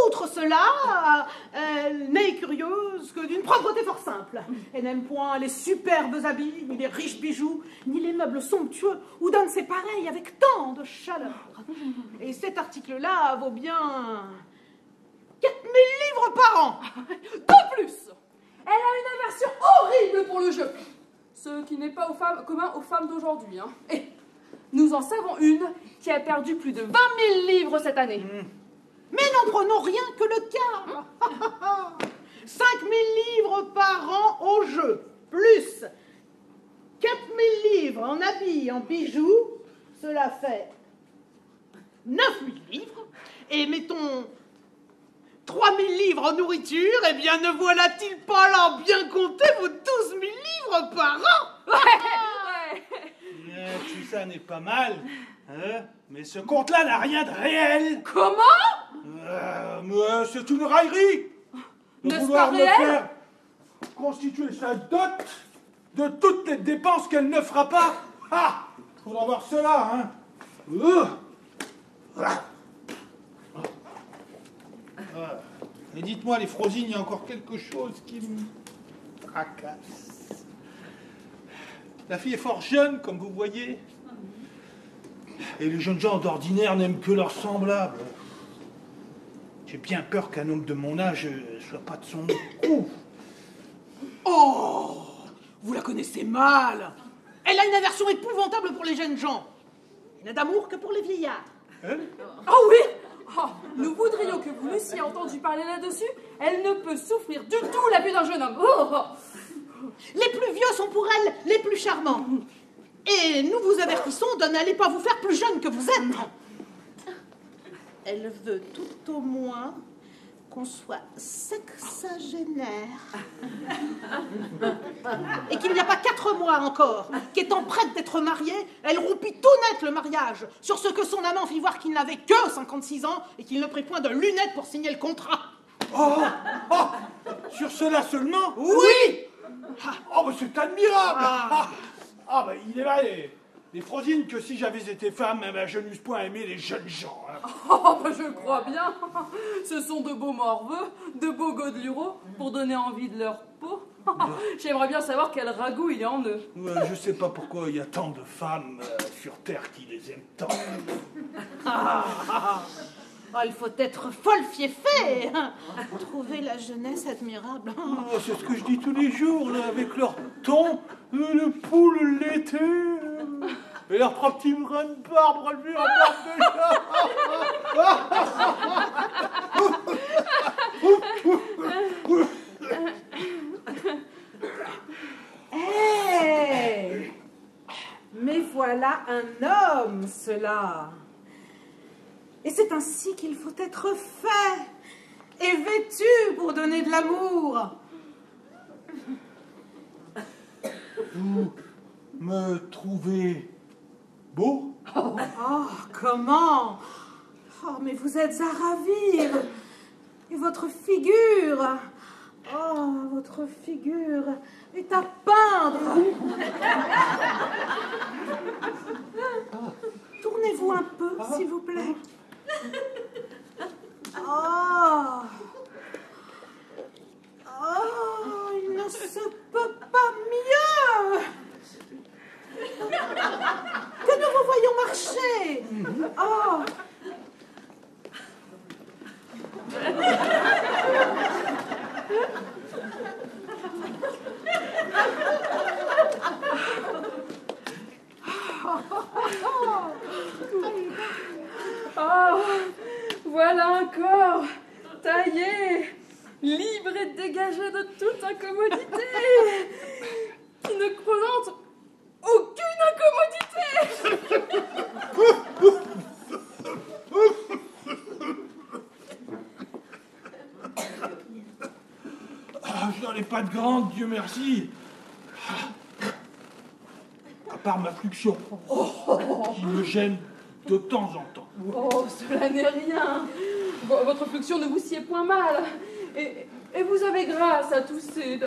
Outre cela, elle n'est curieuse que d'une propreté fort simple. Elle n'aime point les superbes habits, ni les riches bijoux, ni les meubles somptueux, où donne ses pareils avec tant de chaleur. Et cet article-là vaut bien 4 000 livres par an. De plus, elle a une aversion horrible pour le jeu. Ce qui n'est pas commun aux femmes d'aujourd'hui. Hein. Et nous en savons une qui a perdu plus de 20 000 livres cette année. Mais n'en prenons rien que le quart. 5 000 livres par an au jeu, plus 4 000 livres en habits et en bijoux, cela fait 9 000 livres. Et mettons 3 000 livres en nourriture, eh bien ne voilà-t-il pas là bien compter vos 12 000 livres par an? Ouais. Tout ça n'est pas mal, hein? Mais ce compte-là n'a rien de réel. Comment? Mais c'est une raillerie de N'est-ce vouloir pas me réel? faire constituer sa dot de toutes les dépenses qu'elle ne fera pas. Ah, faudra voir cela, hein. Et dites-moi, les Frosines, il y a encore quelque chose qui me tracasse. La fille est fort jeune, comme vous voyez. Et les jeunes gens d'ordinaire n'aiment que leurs semblables. J'ai bien peur qu'un homme de mon âge soit pas de son coup. Oh, vous la connaissez mal. Elle a une aversion épouvantable pour les jeunes gens. Elle n'a d'amour que pour les vieillards. Hein? Oh oui. Oh, nous voudrions que vous l'eussiez entendu parler là-dessus. Elle ne peut souffrir du tout la vue d'un jeune homme. Oh. Les plus vieux sont pour elle les plus charmants. Et nous vous avertissons de n'allez pas vous faire plus jeune que vous êtes. Elle veut tout au moins qu'on soit sexagénaire. Et qu'il n'y a pas 4 mois encore, qu'étant prête d'être mariée, elle rompit tout net le mariage, sur ce que son amant fit voir qu'il n'avait que 56 ans et qu'il ne prit point de lunettes pour signer le contrat. Oh, oh, sur cela seulement? Oui! Oh, mais c'est admirable! Ah, ben, il est vrai, les Frosines, que si j'avais été femme, eh ben, je n'eusse point aimé les jeunes gens. Hein. Oh, bah, je crois bien. Ce sont de beaux morveux, de beaux godelureaux pour donner envie de leur peau. J'aimerais bien savoir quel ragoût il y a en eux. Ouais, je sais pas pourquoi il y a tant de femmes sur Terre qui les aiment tant. Oh, il faut être folle fieffée. Trouver la jeunesse admirable. Oh, c'est ce que je dis tous les jours, là, avec leur ton, le poule laitée, et leurs trois petits brins de barbe relevés en barbe de Hey! Mais voilà un homme, cela. Et c'est ainsi qu'il faut être fait et vêtu pour donner de l'amour. Vous me trouvez beau? Oh, comment? Oh, mais vous êtes à ravir. Et votre figure... Oh, votre figure est à peindre. Tournez-vous un peu, s'il vous plaît. Oh. Oh, il ne se peut pas mieux que nous vous voyons marcher. Oh. Oh, voilà un corps taillé, libre et dégagé de toute incommodité, qui ne présente aucune incommodité. Je n'en ai pas de grande, Dieu merci. À part ma fluxion, qui me gêne de temps en temps. Oh, cela n'est rien. Votre fluxion ne vous sied point mal. Et vous avez grâce à tous ces...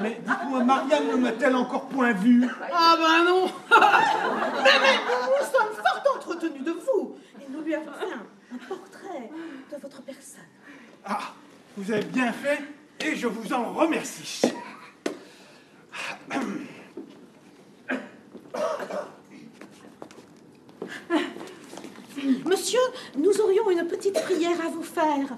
Mais dites-moi, Marianne ne m'a-t-elle encore point vu? Ah ben non. mais nous sommes fort entretenus de vous. Et nous lui avons fait un portrait de votre personne. Ah, vous avez bien fait, et je vous en remercie. Monsieur, nous aurions une petite prière à vous faire.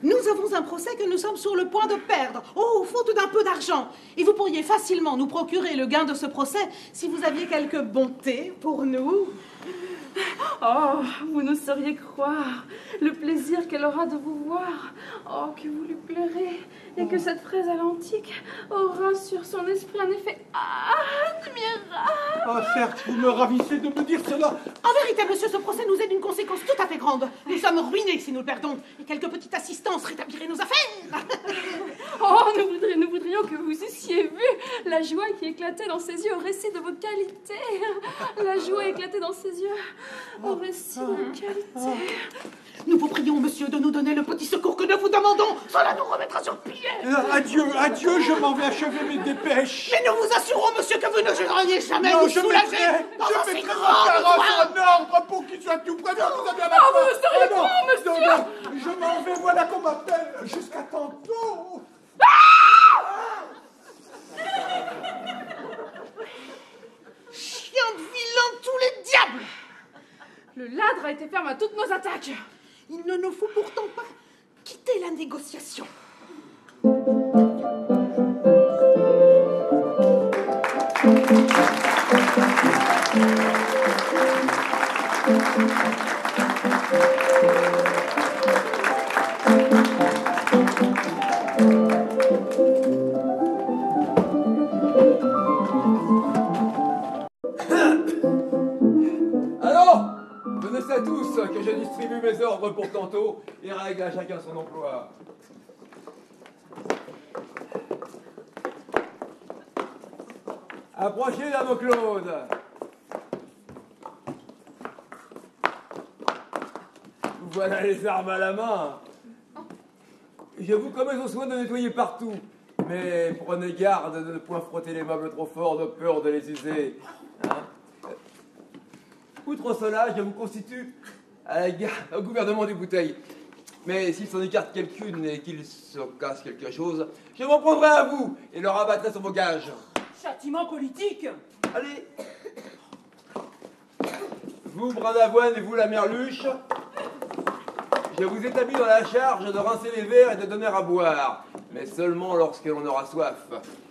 Nous avons un procès que nous sommes sur le point de perdre. Oh, faute d'un peu d'argent. Et vous pourriez facilement nous procurer le gain de ce procès si vous aviez quelque bonté pour nous. Oh, vous ne sauriez croire le plaisir qu'elle aura de vous voir. Oh, que vous lui plairez. Et que cette fraise à l'antique aura sur son esprit un effet admirable. Ah, certes, vous me ravissez de me dire cela. En vérité, monsieur, ce procès nous est d'une conséquence tout à fait grande. Nous sommes ruinés si nous le perdons. Et quelques petites assistances rétabliraient nos affaires. Oh, nous voudrions que vous eussiez vu la joie qui éclatait dans ses yeux au récit de vos qualités. La joie éclatait dans ses yeux au récit de vos qualités. Nous vous prions, monsieur, de nous donner le petit secours que nous vous demandons. Cela nous remettra sur pied. Adieu, adieu, je m'en vais achever mes dépêches. Mais nous vous assurons, monsieur, que vous ne géreriez jamais Non, vous je soulager. mettrai mon carrosse en ordre pour qu'il soit tout prêt. Vous avez à la Oh, vous ne seriez pas, monsieur. Non, je m'en vais, voilà qu'on m'appelle. Jusqu'à tantôt. Chien de vilain de tous les diables. Le ladre a été ferme à toutes nos attaques. Il ne nous faut pourtant pas quitter la négociation. Connaissez à tous que je distribue mes ordres pour tantôt et règle à chacun son emploi. Approchez, dame Claude. Voilà les armes à la main. Je vous commets au soin de nettoyer partout. Mais prenez garde de ne point frotter les meubles trop fort de peur de les user. Hein? Outre cela, je vous constitue au gouvernement des bouteilles. Mais s'il s'en écarte quelqu'une et qu'il se casse quelque chose, je m'en prendrai à vous et le rabattrai sur vos gages. Châtiment politique. Allez. Vous, brin d'avoine, et vous, la merluche, je vous établis dans la charge de rincer les verres et de donner à boire, mais seulement lorsque l'on aura soif,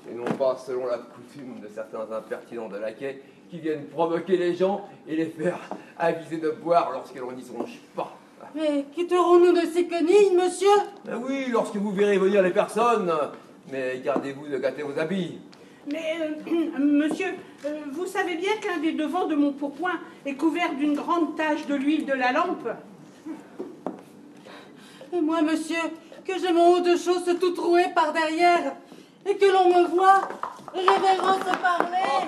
et non pas selon la coutume de certains impertinents de laquais qui viennent provoquer les gens et les faire aviser de boire lorsque l'on n'y songe pas. Mais quitterons-nous de ces conilles, monsieur? Ben oui, lorsque vous verrez venir les personnes, mais gardez-vous de gâter vos habits. Mais, monsieur, vous savez bien qu'un des devants de mon pourpoint est couvert d'une grande tache de l'huile de la lampe. Et moi, monsieur, que j'ai mon haut de chausse tout troué par derrière, et que l'on me voit révérence parler.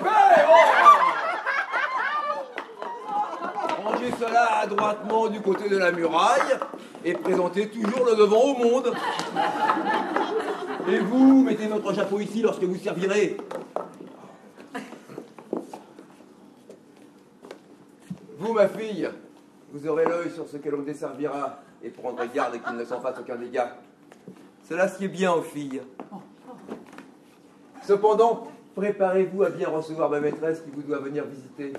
Rangez cela adroitement du côté de la muraille et présentez toujours le devant au monde. Et vous, mettez votre chapeau ici lorsque vous servirez. Vous, ma fille, vous aurez l'œil sur ce que l'on desservira et prendrez garde qu'il ne s'en fasse aucun dégât. Cela sied bien aux filles. Cependant, préparez-vous à bien recevoir ma maîtresse qui vous doit venir visiter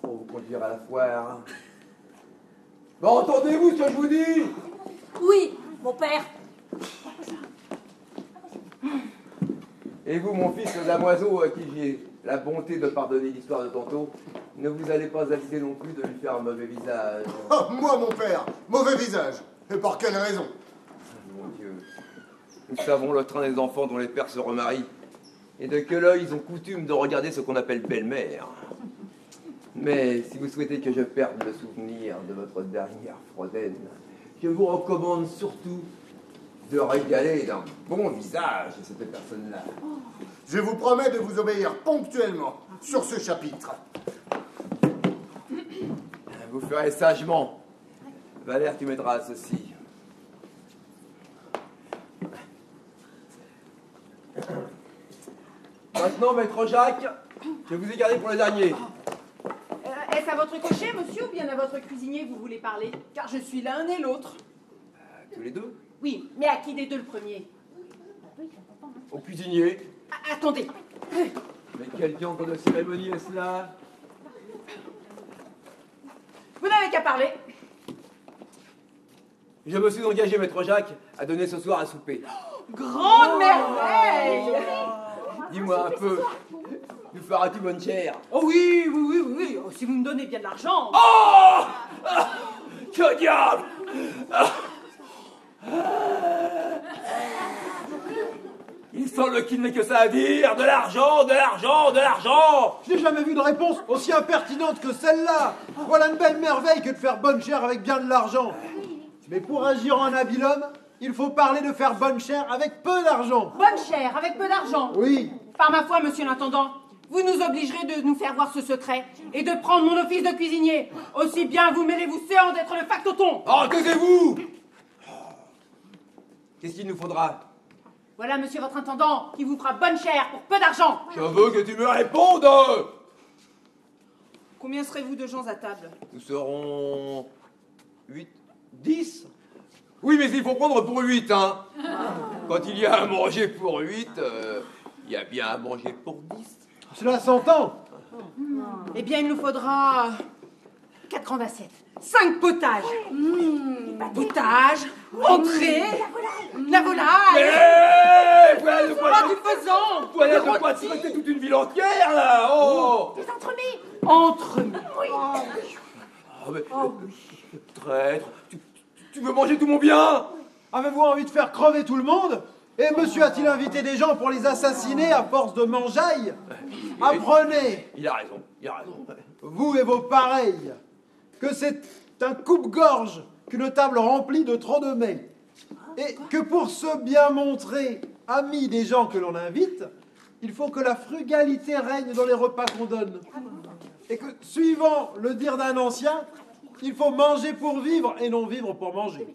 pour vous conduire à la foire. Bon, entendez-vous ce que je vous dis? Oui, mon père. Et vous, mon fils, le damoiseau, à qui j'ai la bonté de pardonner l'histoire de tantôt, ne vous allez pas aviser non plus de lui faire un mauvais visage. Oh, moi, mon père, mauvais visage. Et par quelle raison? Mon Dieu, nous savons le train des enfants dont les pères se remarient, et de quel œil ils ont coutume de regarder ce qu'on appelle belle-mère. Mais si vous souhaitez que je perde le souvenir de votre dernière Froden, je vous recommande surtout de régaler d'un bon visage cette personne-là. Je vous promets de vous obéir ponctuellement sur ce chapitre. Vous ferez sagement. Valère, tu m'aideras à ceci. Maintenant, maître Jacques, je vous ai gardé pour le dernier. Est-ce à votre cocher, monsieur, ou bien à votre cuisinier que vous voulez parler? Car je suis l'un et l'autre. Tous les deux? Oui, mais à qui des deux le premier? Au cuisinier. Attendez. Mais quel genre de cérémonie est cela? Vous n'avez qu'à parler. Je me suis engagé, maître Jacques, à donner ce soir à souper. Grande merveille! Dis-moi un peu, nous feras-tu bonne chère? Oh oui, oui, oui, oui, oui. Oh, si vous me donnez bien de l'argent. Oh! Que diable! Il semble qu'il n'ait que ça à dire. De l'argent, de l'argent, de l'argent! Je n'ai jamais vu de réponse aussi impertinente que celle-là. Voilà une belle merveille que de faire bonne chère avec bien de l'argent. Mais pour agir en habile homme, il faut parler de faire bonne chère avec peu d'argent. Bonne chère, avec peu d'argent. Oui. Par ma foi, monsieur l'intendant, vous nous obligerez de nous faire voir ce secret et de prendre mon office de cuisinier. Aussi bien vous mêlez-vous séant d'être le factoton. Oh, taisez-vous! Qu'est-ce qu'il nous faudra? Voilà, monsieur votre intendant, qui vous fera bonne chère pour peu d'argent. Je veux que tu me répondes! Combien serez-vous de gens à table? Nous serons 8, 10? Oui, mais il faut prendre pour 8, hein. Quand il y a à manger pour 8, il y a bien à manger pour 10. Cela s'entend. Eh bien, il nous faudra 4 grandes assiettes, 5 potages. Potage, entrée, la volaille. Mais voilà de quoi Du faisan. voilà de quoi tu restais toute une ville entière, là. Oh! Des entremets. Entremets. Oui. Ah, mais, traître, tu veux manger tout mon bien? Avez-vous envie de faire crever tout le monde? Et monsieur a-t-il invité des gens pour les assassiner à force de mangeaille? Apprenez, Il a raison, il a raison. vous et vos pareils, que c'est un coupe-gorge qu'une table remplie de trop de mets. Et que pour se bien montrer amis des gens que l'on invite, il faut que la frugalité règne dans les repas qu'on donne. Et que, suivant le dire d'un ancien, Il faut manger pour vivre et non vivre pour manger.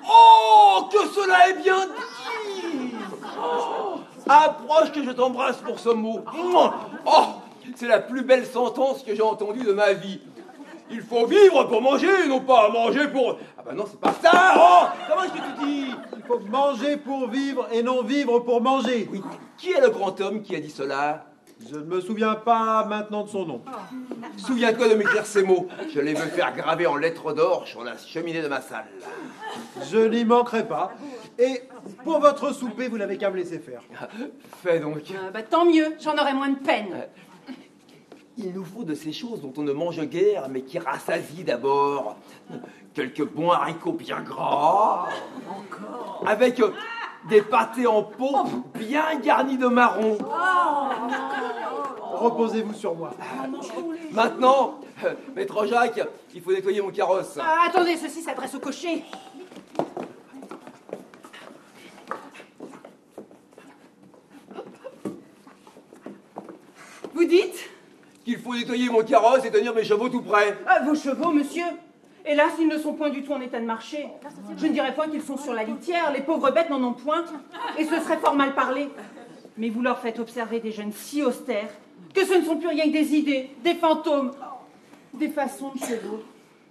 Oh, que cela est bien dit! Oh, approche que je t'embrasse pour ce mot. Oh, c'est la plus belle sentence que j'ai entendue de ma vie. Il faut vivre pour manger, non pas manger pour... Ah bah non, c'est pas ça. Oh, comment est-ce que tu dis? Il faut manger pour vivre et non vivre pour manger. Oui, qui est le grand homme qui a dit cela? Je ne me souviens pas maintenant de son nom. Souviens-toi de m'écrire ces mots. Je les veux faire graver en lettres d'or sur la cheminée de ma salle. Je n'y manquerai pas. Et pour votre souper, vous n'avez qu'à me laisser faire. Fais donc. Tant mieux, j'en aurai moins de peine. Il nous faut de ces choses dont on ne mange guère, mais qui rassasient d'abord. Quelques bons haricots bien gras. Encore. Avec des pâtés en pot bien garnis de marron. Reposez-vous sur moi. Maintenant, maître Jacques, il faut nettoyer mon carrosse. Attendez, ceci s'adresse au cocher. Vous dites? Qu'il faut nettoyer mon carrosse et tenir mes chevaux tout près. Vos chevaux, monsieur? Hélas, ils ne sont point du tout en état de marcher. Je ne dirais point qu'ils sont sur la litière, les pauvres bêtes n'en ont point, et ce serait fort mal parlé. Mais vous leur faites observer des jeunes si austères que ce ne sont plus rien que des idées, des fantômes, des façons de chevaux.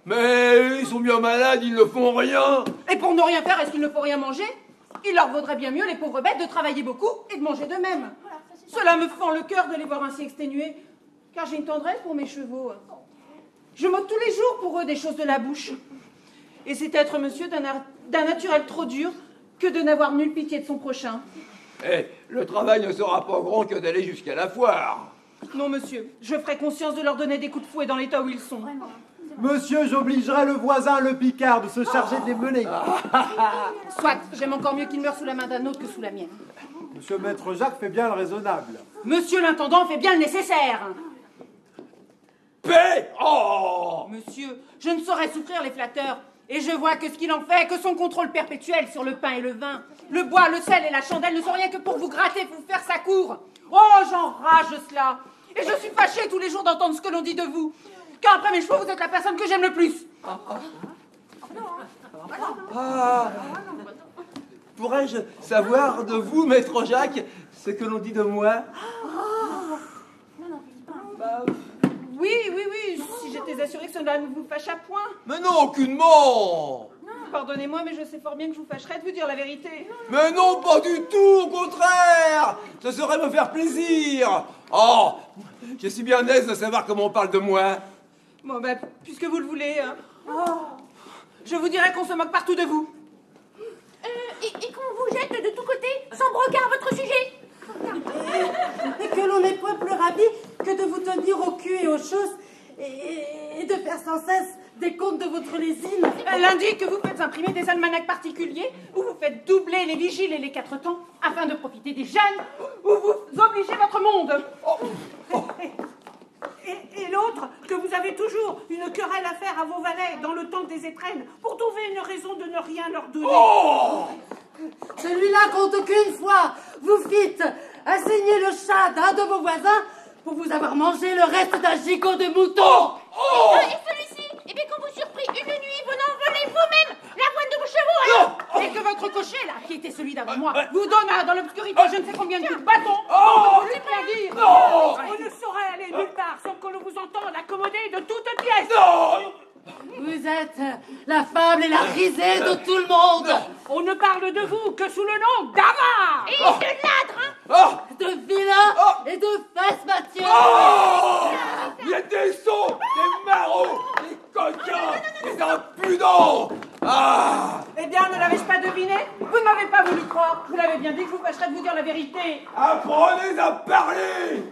Mais ils sont bien malades, ils ne font rien. Et pour ne rien faire, est-ce qu'il ne faut rien manger? Il leur vaudrait bien mieux, les pauvres bêtes, de travailler beaucoup et de manger d'eux-mêmes. Cela me fend le cœur de les voir ainsi exténués, car j'ai une tendresse pour mes chevaux. Je m'ôte tous les jours pour eux des choses de la bouche. Et c'est être, monsieur, d'un naturel trop dur que de n'avoir nulle pitié de son prochain. Eh, le travail ne sera pas grand que d'aller jusqu'à la foire. Non, monsieur, je ferai conscience de leur donner des coups de fouet dans l'état où ils sont. Monsieur, j'obligerai le voisin, le Picard, de se charger de les mener. Soit, j'aime encore mieux qu'il meure sous la main d'un autre que sous la mienne. Monsieur Maître Jacques fait bien le raisonnable. Monsieur l'intendant fait bien le nécessaire. Paix! Oh! Monsieur, je ne saurais souffrir les flatteurs. Et je vois que ce qu'il en fait, que son contrôle perpétuel sur le pain et le vin, le bois, le sel et la chandelle ne sont rien que pour vous gratter, pour vous faire sa cour. Oh, j'enrage de cela. Et je suis fâchée tous les jours d'entendre ce que l'on dit de vous. Car après mes chevaux, vous êtes la personne que j'aime le plus. Pourrais-je savoir de vous, maître Jacques, ce que l'on dit de moi? Oui, si j'étais assurée que cela ne vous fâchât point. Mais non, aucunement! Pardonnez-moi, mais je sais fort bien que je vous fâcherais de vous dire la vérité. Mais non, pas du tout, au contraire! Ce serait me faire plaisir! Oh, je suis bien aise de savoir comment on parle de moi. Bon, puisque vous le voulez, je vous dirai qu'on se moque partout de vous. Et qu'on vous jette de tous côtés, sans brocard, votre sujet. Et que l'on n'est point plus ravi que de vous tenir au cul et aux choses et de faire sans cesse des comptes de votre lésine. Elle indique que vous faites imprimer des almanachs particuliers où vous faites doubler les vigiles et les 4 temps afin de profiter des jeunes, où vous obligez votre monde. Et l'autre, que vous avez toujours une querelle à faire à vos valets dans le temps des étrennes pour trouver une raison de ne rien leur donner. Oh! Celui-là compte qu'une fois, vous fîtes assaigner le chat d'un de vos voisins pour vous avoir mangé le reste d'un gigot de mouton. Et celui-ci, eh bien, quand vous surpris une nuit, vous n'envolez vous-même l'avoine de vos chevaux, alors. Et que votre cocher, là, qui était celui d'avant moi, vous donna dans l'obscurité je ne sais combien de coups de bâton. Oh! Vous ne rien dire. Non! On ne saurait aller nulle part sans que l'on vous entende accommoder de toutes pièces. Non! Vous êtes la fable et la risée de tout le monde. On ne parle de vous que sous le nom d'avare. Et de ladre, hein. Oh! De vilain et de face Mathieu. Oh! Il y a des sons, des marauds, des coquins, des impudents! Ah! Eh bien, ne l'avais-je pas deviné? Vous ne m'avez pas voulu croire. Je vous l'avais bien dit que je vous fâcherais de vous dire la vérité. Apprenez à parler!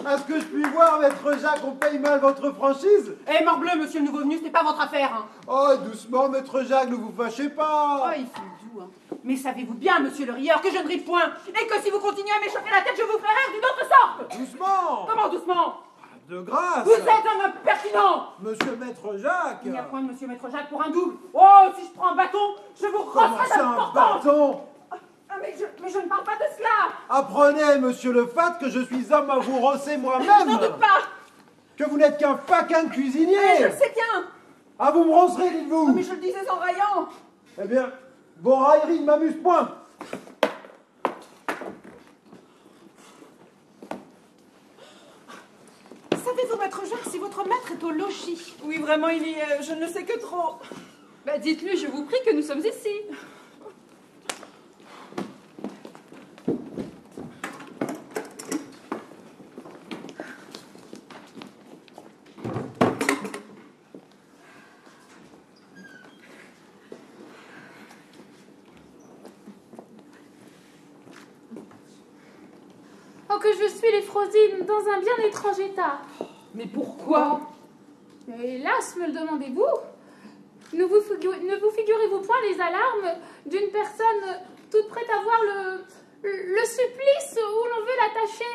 À ce que je puis voir, Maître Jacques, on paye mal votre franchise? Eh, morbleu, monsieur le nouveau venu, ce n'est pas votre affaire, hein. Oh, doucement, Maître Jacques, ne vous fâchez pas. Oh, il fait doux, hein. Mais savez-vous bien, monsieur le rieur, que je ne ris point, et que si vous continuez à m'échauffer la tête, je vous ferai rire d'une autre sorte. Doucement. Comment doucement? De grâce. Vous êtes un impertinent. Monsieur Maître Jacques. Il n'y a point de monsieur Maître Jacques pour un double. Oh, si je prends un bâton, je vous Comment rosserai ça, de un portance. bâton? Ah, mais je ne parle pas de cela. Apprenez, monsieur le Fat, que je suis homme à vous rosser N'en moi-même. doute pas. Que vous n'êtes qu'un faquin de cuisinier. Je le sais bien. Ah, vous me roncerez, dites-vous. Oh, mais je le disais en raillant. Eh bien, vos railleries ne m'amusent point. Savez-vous, maître Jacques, si votre maître est au logis? Oui, vraiment, il y est. Je ne le sais que trop. Bah, dites-lui, je vous prie, que nous sommes ici. Oh, que je suis les Frosines dans un bien étrange état. Mais pourquoi? Hélas, me le demandez-vous? Ne vous figurez-vous point les alarmes d'une personne toute prête à voir le supplice où l'on veut l'attacher?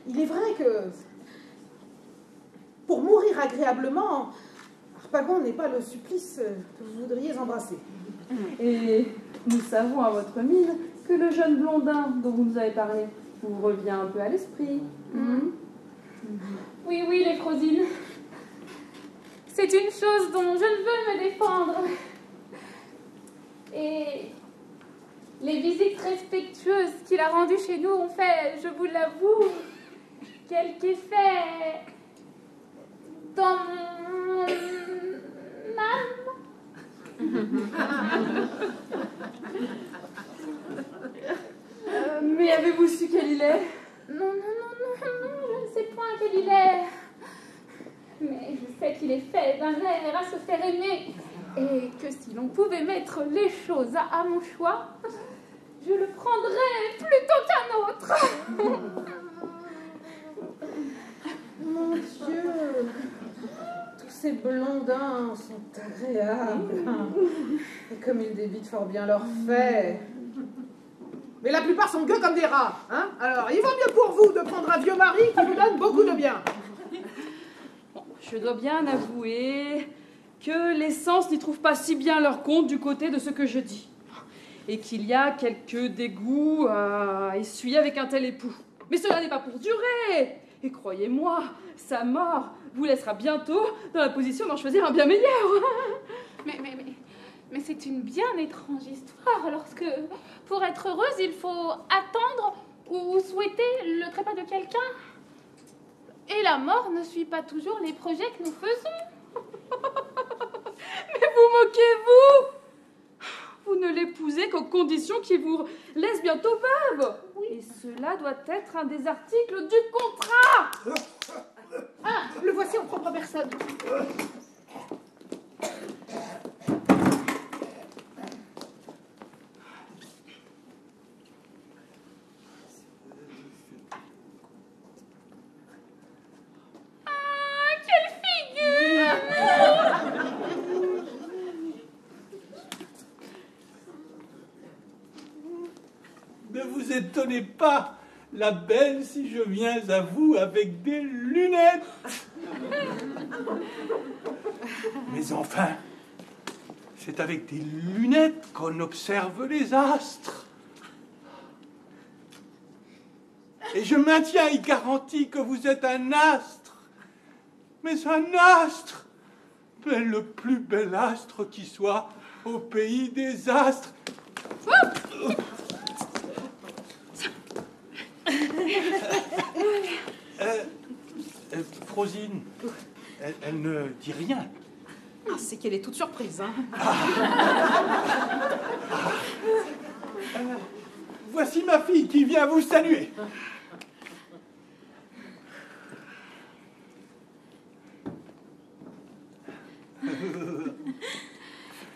Il est vrai que, pour mourir agréablement, Harpagon n'est pas le supplice que vous voudriez embrasser. Et nous savons à votre mine que le jeune blondin dont vous nous avez parlé vous revient un peu à l'esprit. Oui, oui, les Frosines. C'est une chose dont je ne veux me défendre. Et les visites respectueuses qu'il a rendues chez nous ont fait, je vous l'avoue, quelque effet dans mon âme. Mais avez-vous su quel il est? Non, je ne sais point quel il est. Mais je sais qu'il est fait d'un air à se faire aimer. Et que si l'on pouvait mettre les choses à mon choix, je le prendrais plutôt qu'un autre. Mon Dieu, tous ces blondins sont agréables. Et comme ils débitent fort bien leurs faits. Mais la plupart sont gueux comme des rats, hein? Alors, il vaut mieux pour vous de prendre un vieux mari qui vous donne beaucoup de bien. Je dois bien avouer que les sens n'y trouvent pas si bien leur compte du côté de ce que je dis. Et qu'il y a quelques dégoûts à essuyer avec un tel époux. Mais cela n'est pas pour durer. Et croyez-moi, sa mort vous laissera bientôt dans la position d'en choisir un bien meilleur. Mais c'est une bien étrange histoire lorsque, pour être heureuse, il faut attendre ou souhaiter le trépas de quelqu'un. Et la mort ne suit pas toujours les projets que nous faisons. Mais vous moquez-vous? Vous ne l'épousez qu'aux conditions qui vous laissent bientôt veuve. Et cela doit être un des articles du contrat. Ah, le voici en propre personne. Ne vous étonnez pas, la belle, si je viens à vous avec des lunettes. Mais enfin, c'est avec des lunettes qu'on observe les astres. Et je maintiens et garantis que vous êtes un astre. Mais un astre, mais le plus bel astre qui soit au pays des astres. Frosine, elle ne dit rien. Ah, c'est qu'elle est toute surprise, hein. Voici ma fille qui vient vous saluer.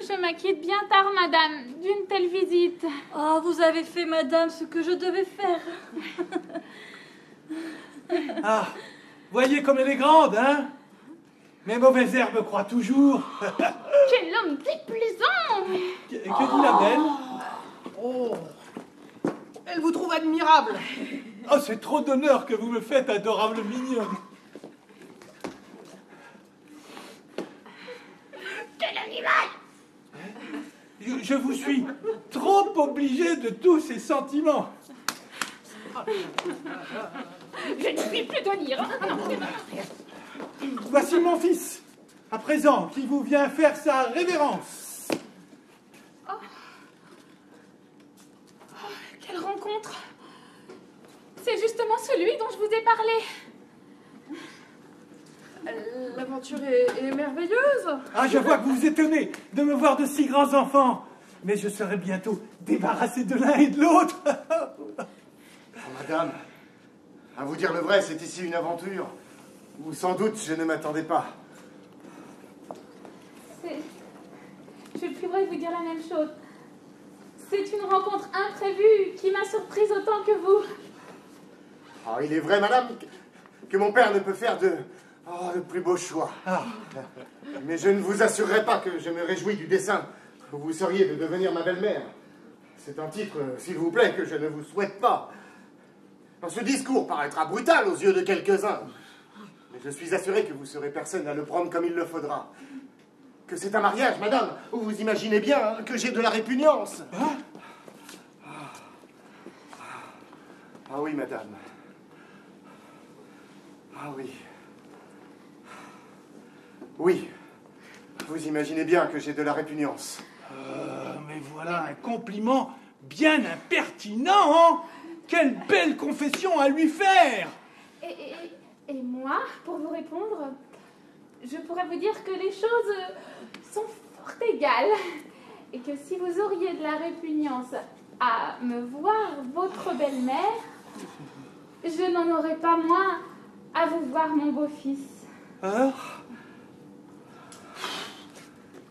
Je m'inquiète bien tard, madame, d'une telle visite. Oh, vous avez fait, madame, ce que je devais faire. Ah, voyez comme elle est grande, hein? Mes mauvaises herbes croient toujours. Quel homme déplaisant! Que dit la belle? Oh, elle vous trouve admirable. Oh, c'est trop d'honneur que vous me faites, adorable mignonne. Quelle Je vous suis trop obligé de tous ces sentiments. Je ne puis plus de lire. Ah non, Voici mon fils, à présent, qui vous vient faire sa révérence. quelle rencontre! C'est justement celui dont je vous ai parlé. L'aventure est merveilleuse. Ah, je vois que vous vous étonnez de me voir de si grands enfants. Mais je serai bientôt débarrassé de l'un et de l'autre. Madame, à vous dire le vrai, c'est ici une aventure où sans doute je ne m'attendais pas. Je pourrais vous dire la même chose. C'est une rencontre imprévue qui m'a surprise autant que vous. Ah, il est vrai, madame, que mon père ne peut faire de plus beau choix. Mais je ne vous assurerai pas que je me réjouis du dessein que vous seriez de devenir ma belle-mère. C'est un titre, s'il vous plaît, que je ne vous souhaite pas. Ce discours paraîtra brutal aux yeux de quelques-uns, mais je suis assuré que vous serez personne à le prendre comme il le faudra. Que c'est un mariage, madame, où vous imaginez bien que j'ai de la répugnance. Ah oui, madame. Ah oui. Oui. Vous imaginez bien que j'ai de la répugnance. Mais voilà un compliment bien impertinent, hein. Quelle belle confession à lui faire! Et moi, pour vous répondre, je pourrais vous dire que les choses sont fort égales. Et que si vous auriez de la répugnance à me voir votre belle-mère, je n'en aurais pas moins à vous voir mon beau-fils. Hein?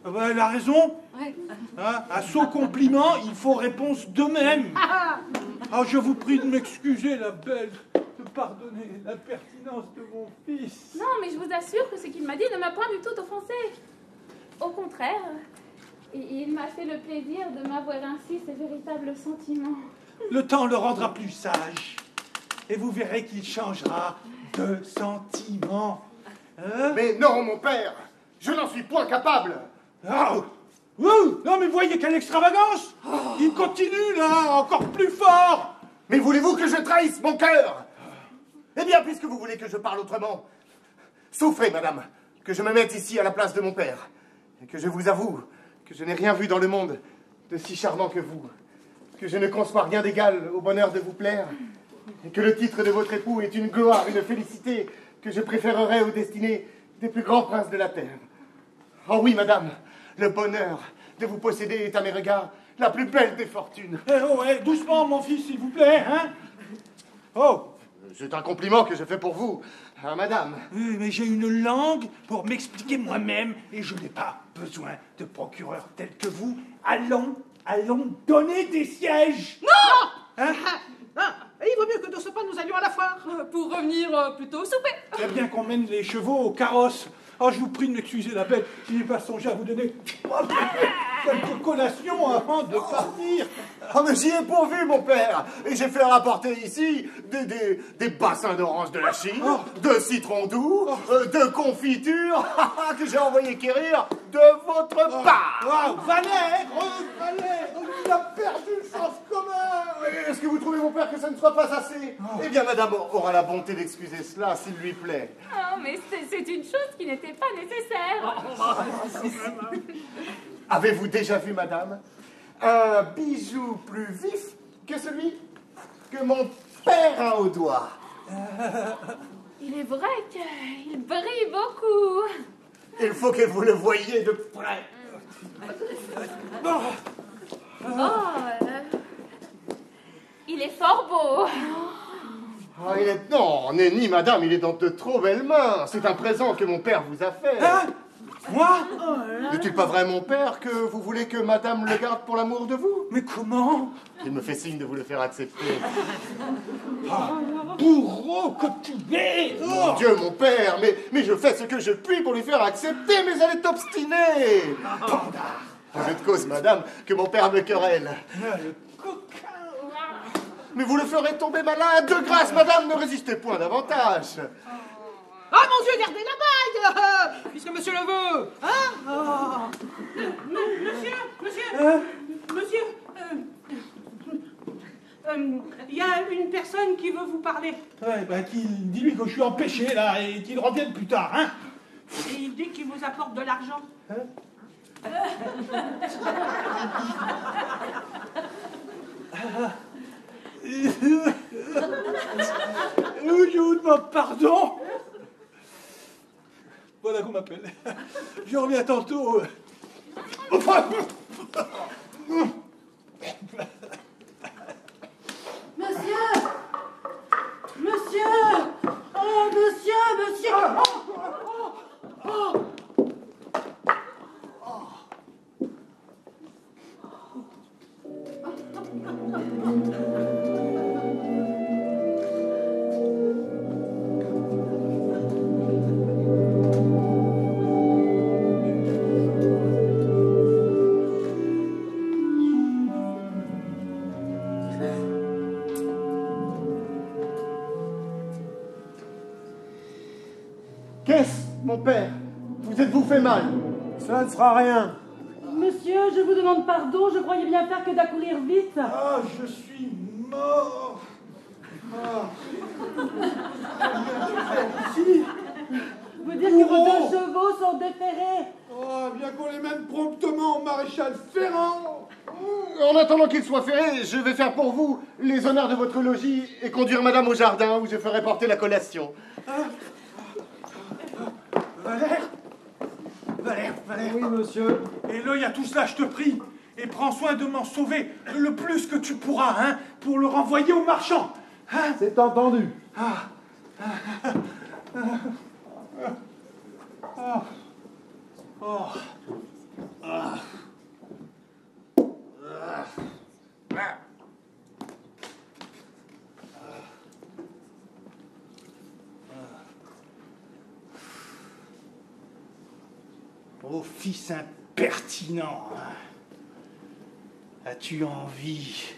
Ben, elle a raison. Ouais. Hein, à son compliment, il faut réponse de même. Ah, je vous prie de m'excuser, la belle, de pardonner l'impertinence de mon fils. Non, mais je vous assure que ce qu'il m'a dit ne m'a point du tout offensé. Au contraire, il m'a fait le plaisir de m'avouer ainsi ses véritables sentiments. Le temps le rendra plus sage. Et vous verrez qu'il changera de sentiment. Hein? Mais non, mon père, je n'en suis point capable. Ah, non, mais voyez quelle extravagance! Il continue, là, encore plus fort! Mais voulez-vous que je trahisse mon cœur? Eh bien, puisque vous voulez que je parle autrement, souffrez, madame, que je me mette ici à la place de mon père, et que je vous avoue que je n'ai rien vu dans le monde de si charmant que vous, que je ne conçois rien d'égal au bonheur de vous plaire, et que le titre de votre époux est une gloire, une félicité que je préférerais aux destinées des plus grands princes de la terre. Oh oui, madame, le bonheur de vous posséder est à mes regards la plus belle des fortunes. Doucement, mon fils, s'il vous plaît, hein? Oh! C'est un compliment que je fais pour vous, hein, madame. Oui, mais j'ai une langue pour m'expliquer moi-même et je n'ai pas besoin de procureurs tels que vous. Allons donner des sièges. Non! Hein? Il vaut mieux que de ce pas nous allions à la foire. Pour revenir plutôt au souper. Très bien qu'on mène les chevaux au carrosse. Oh, je vous prie de m'excuser, la belle. Je n'ai pas songé à vous donner quelques collations avant de partir. Oh, mais j'y ai pourvu, mon père. Et j'ai fait rapporter ici des bassins d'oranges de la Chine, de citron doux, de confiture, que j'ai envoyé quérir de votre part. Valère, il a perdu le sens commun. Est-ce que vous trouvez, mon père, que ça ne soit pas assez? Eh bien, madame aura la bonté d'excuser cela, s'il lui plaît. Oh, mais c'est une chose qui n'était pas nécessaire. Avez-vous déjà vu, madame, un bijou plus vif que celui que mon père a au doigt? Il est vrai qu'il brille beaucoup. Il faut que vous le voyiez de près. Il est fort beau. Non, nenni, madame, il est dans de trop belles mains. C'est un présent que mon père vous a fait. Hein? Moi? N'est-il pas vrai, mon père, que vous voulez que madame le garde pour l'amour de vous? Mais comment? Il me fait signe de vous le faire accepter. Bourreau que tu es! Mon Dieu, mon père, mais je fais ce que je puis pour lui faire accepter, mais elle est obstinée. Pas de cause, madame, que mon père me querelle. Le coquin! Mais vous le ferez tomber malade. De grâce, madame, ne résistez point davantage. Ah, mon Dieu, gardez la bague, puisque monsieur le veut. Hein? Monsieur, il y a une personne qui veut vous parler. Ouais, ben dis-lui que je suis empêché là et qu'il revienne plus tard, hein. Et il dit qu'il vous apporte de l'argent. Je vous demande pardon. Voilà qu'on m'appelle. Je reviens tantôt. Monsieur! Monsieur! Oh, monsieur! Qu'est-ce, mon père? Vous êtes-vous fait mal? Ça ne sera rien. Monsieur, je vous demande pardon, je croyais bien faire que d'accourir vite. Ah, je suis mort. Ici. Vous dire que vos 2 chevaux sont déférés. Oh, bien qu'on les mène promptement au maréchal Ferrand. En attendant qu'il soit ferré, je vais faire pour vous les honneurs de votre logis et conduire madame au jardin où je ferai porter la collation. Valère. Oui, monsieur. Et l'œil à tout cela, je te prie. Et prends soin de m'en sauver le plus que tu pourras, hein, pour le renvoyer au marchand. Hein? C'est entendu. Oh, fils impertinent, hein. As-tu envie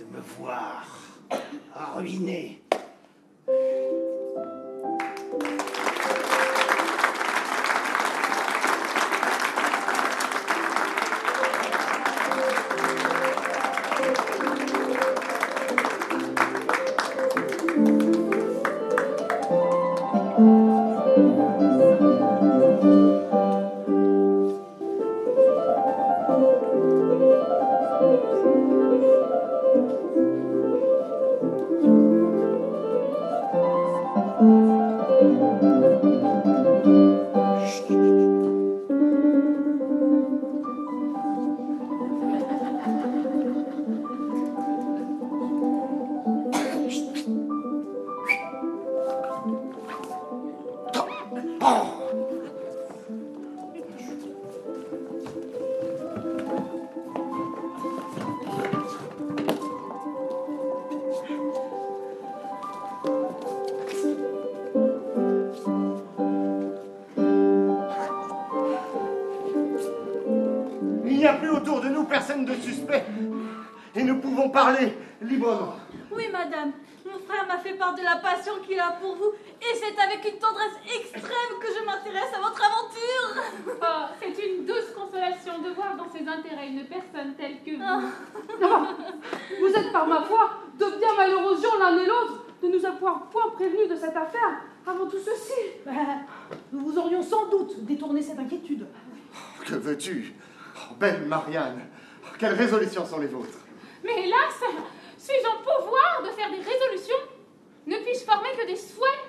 de me voir ruiné? Il n'y a plus autour de nous personne de suspect. Et nous pouvons parler librement. Oui, madame. Mon frère m'a fait part de la passion qu'il a pour vous, et c'est avec une tendresse extrême que je m'intéresse à votre aventure. Oh, c'est une douce consolation de voir dans ses intérêts une personne telle que vous. Vous êtes par ma foi de bien malheureux gens l'un et l'autre de nous avoir point prévenus de cette affaire avant tout ceci. Nous vous aurions sans doute détourné cette inquiétude. Que veux-tu? Oh, belle Marianne, quelles résolutions sont les vôtres? Mais hélas, suis-je en pouvoir de faire des résolutions? Ne puis-je former que des souhaits?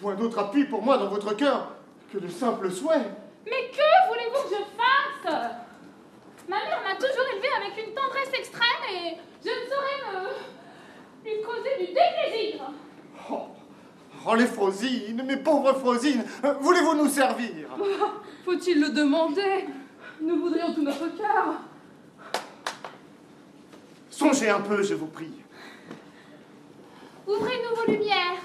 Point d'autre appui pour moi dans votre cœur que de simples souhaits. Mais que voulez-vous que je fasse? Ma mère m'a toujours élevée avec une tendresse extrême et je ne saurais lui causer du déplaisir. Oh, les Frosines, mes pauvres Frosines, voulez-vous nous servir? Faut-il le demander? Nous voudrions tout notre cœur. Songez un peu, je vous prie. Ouvrez-nous vos lumières.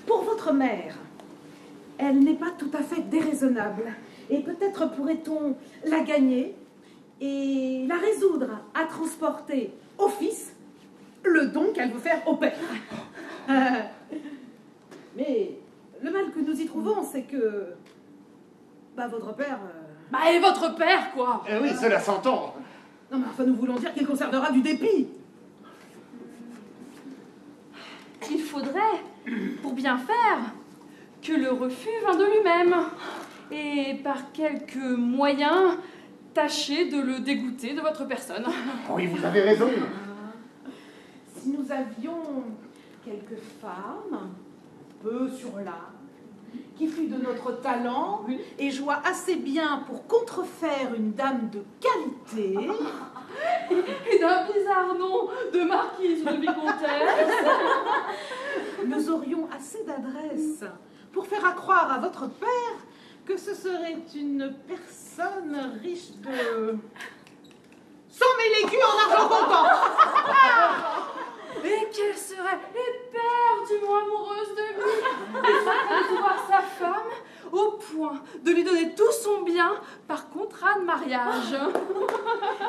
Pour votre mère, elle n'est pas tout à fait déraisonnable. Et peut-être pourrait-on la gagner et la résoudre à transporter au fils le don qu'elle veut faire au père. Mais le mal que nous y trouvons, c'est que votre père... Bah, et votre père, quoi? Eh oui, cela s'entend. Non, mais enfin, nous voulons dire qu'il conservera du dépit. Il faudrait, pour bien faire, que le refus vînt de lui-même. Et par quelques moyens, tâchez de le dégoûter de votre personne. Oui, vous avez raison. Si nous avions quelques femmes, peu sur l'âge, qui fût de notre talent et joua assez bien pour contrefaire une dame de qualité. Et d'un bizarre nom de marquise ou de vicomtesse. Nous aurions assez d'adresse pour faire accroire à votre père que ce serait une personne riche de 100 000 écus en argent comptant. Et qu'elle serait éperdument amoureuse de lui, et ferait de voir sa femme au point de lui donner tout son bien par contrat de mariage.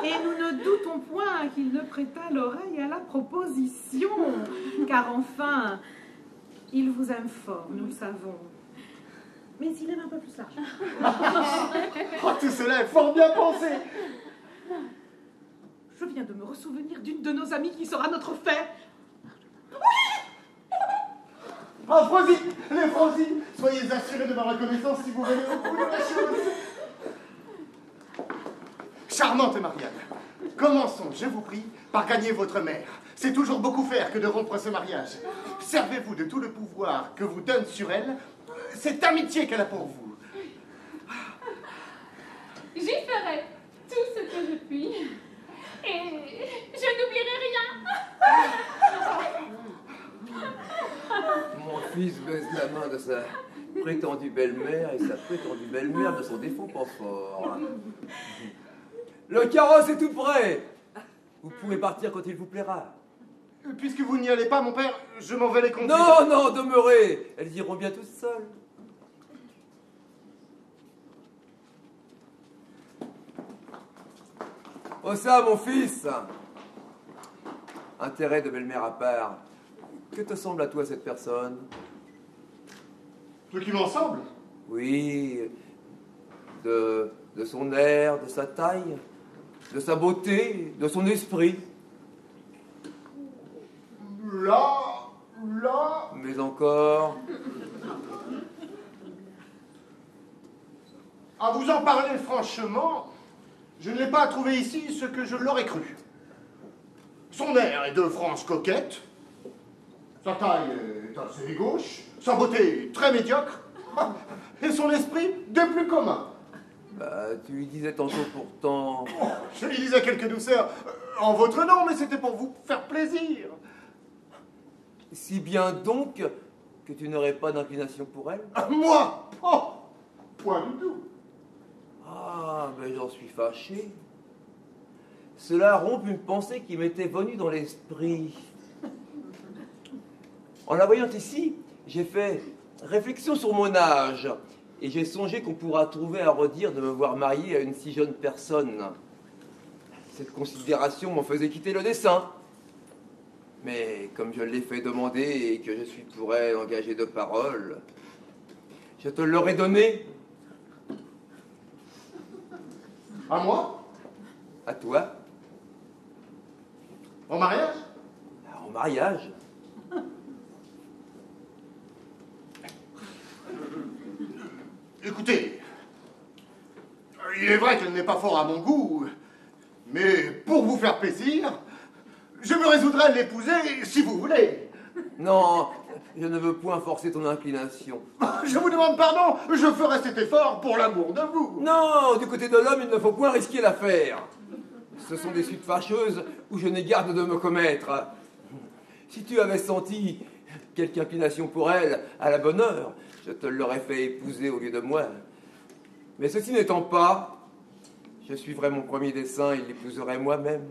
Et nous ne doutons point qu'il ne prêtât l'oreille à la proposition, car enfin, il vous aime fort, nous le savons. Mais il aime un peu plus l'argent. Oh, tout cela est fort bien pensé. Je viens de me ressouvenir d'une de nos amies qui sera notre fée. Ah, Frosine, les Frosines, soyez assurés de ma reconnaissance si vous venez au bout de la chose. Charmante Marianne, commençons, je vous prie, par gagner votre mère. C'est toujours beaucoup faire que de rompre ce mariage. Servez-vous de tout le pouvoir que vous donne sur elle, cette amitié qu'elle a pour vous. J'y ferai tout ce que je puis. Et je n'oublierai rien. Mon fils baise la main de sa prétendue belle-mère et sa prétendue belle-mère ne s'en défend pas fort. Le carrosse est tout prêt. Vous pourrez partir quand il vous plaira. Puisque vous n'y allez pas, mon père, je m'en vais les conduire. Non, non, demeurez. Elles iront bien toutes seules. Oh ça, mon fils. Intérêt de belle-mère à part. Que te semble à toi cette personne? Ce qui m'en semble? Oui, de son air, de sa taille, de sa beauté, de son esprit. Là. Mais encore. À vous en parler franchement, je ne l'ai pas trouvé ici ce que je l'aurais cru. Son air est de France coquette, sa taille est assez gauche, sa beauté très médiocre, et son esprit des plus communs. Bah, tu lui disais tantôt pourtant... Oh, je lui disais quelques douceurs en votre nom, mais c'était pour vous faire plaisir. Si bien donc que tu n'aurais pas d'inclination pour elle? Moi? Oh, point du tout. Ah, mais j'en suis fâché. Cela rompt une pensée qui m'était venue dans l'esprit. En la voyant ici, j'ai fait réflexion sur mon âge, et j'ai songé qu'on pourra trouver à redire de me voir marié à une si jeune personne. Cette considération m'en faisait quitter le dessein. Mais comme je l'ai fait demander et que je suis pour elle engagé de parole, je te l'aurais donné. À moi? À toi? En mariage? En mariage? Écoutez, il est vrai qu'elle n'est pas fort à mon goût, mais pour vous faire plaisir, je me résoudrai à l'épouser si vous voulez. Non, je ne veux point forcer ton inclination. Je vous demande pardon, je ferai cet effort pour l'amour de vous. Non, du côté de l'homme, il ne faut point risquer l'affaire. Ce sont des suites fâcheuses où je n'ai garde de me commettre. Si tu avais senti quelque inclination pour elle, à la bonne heure, je te l'aurais fait épouser au lieu de moi. Mais ceci n'étant pas, je suivrai mon premier dessein et l'épouserai moi-même.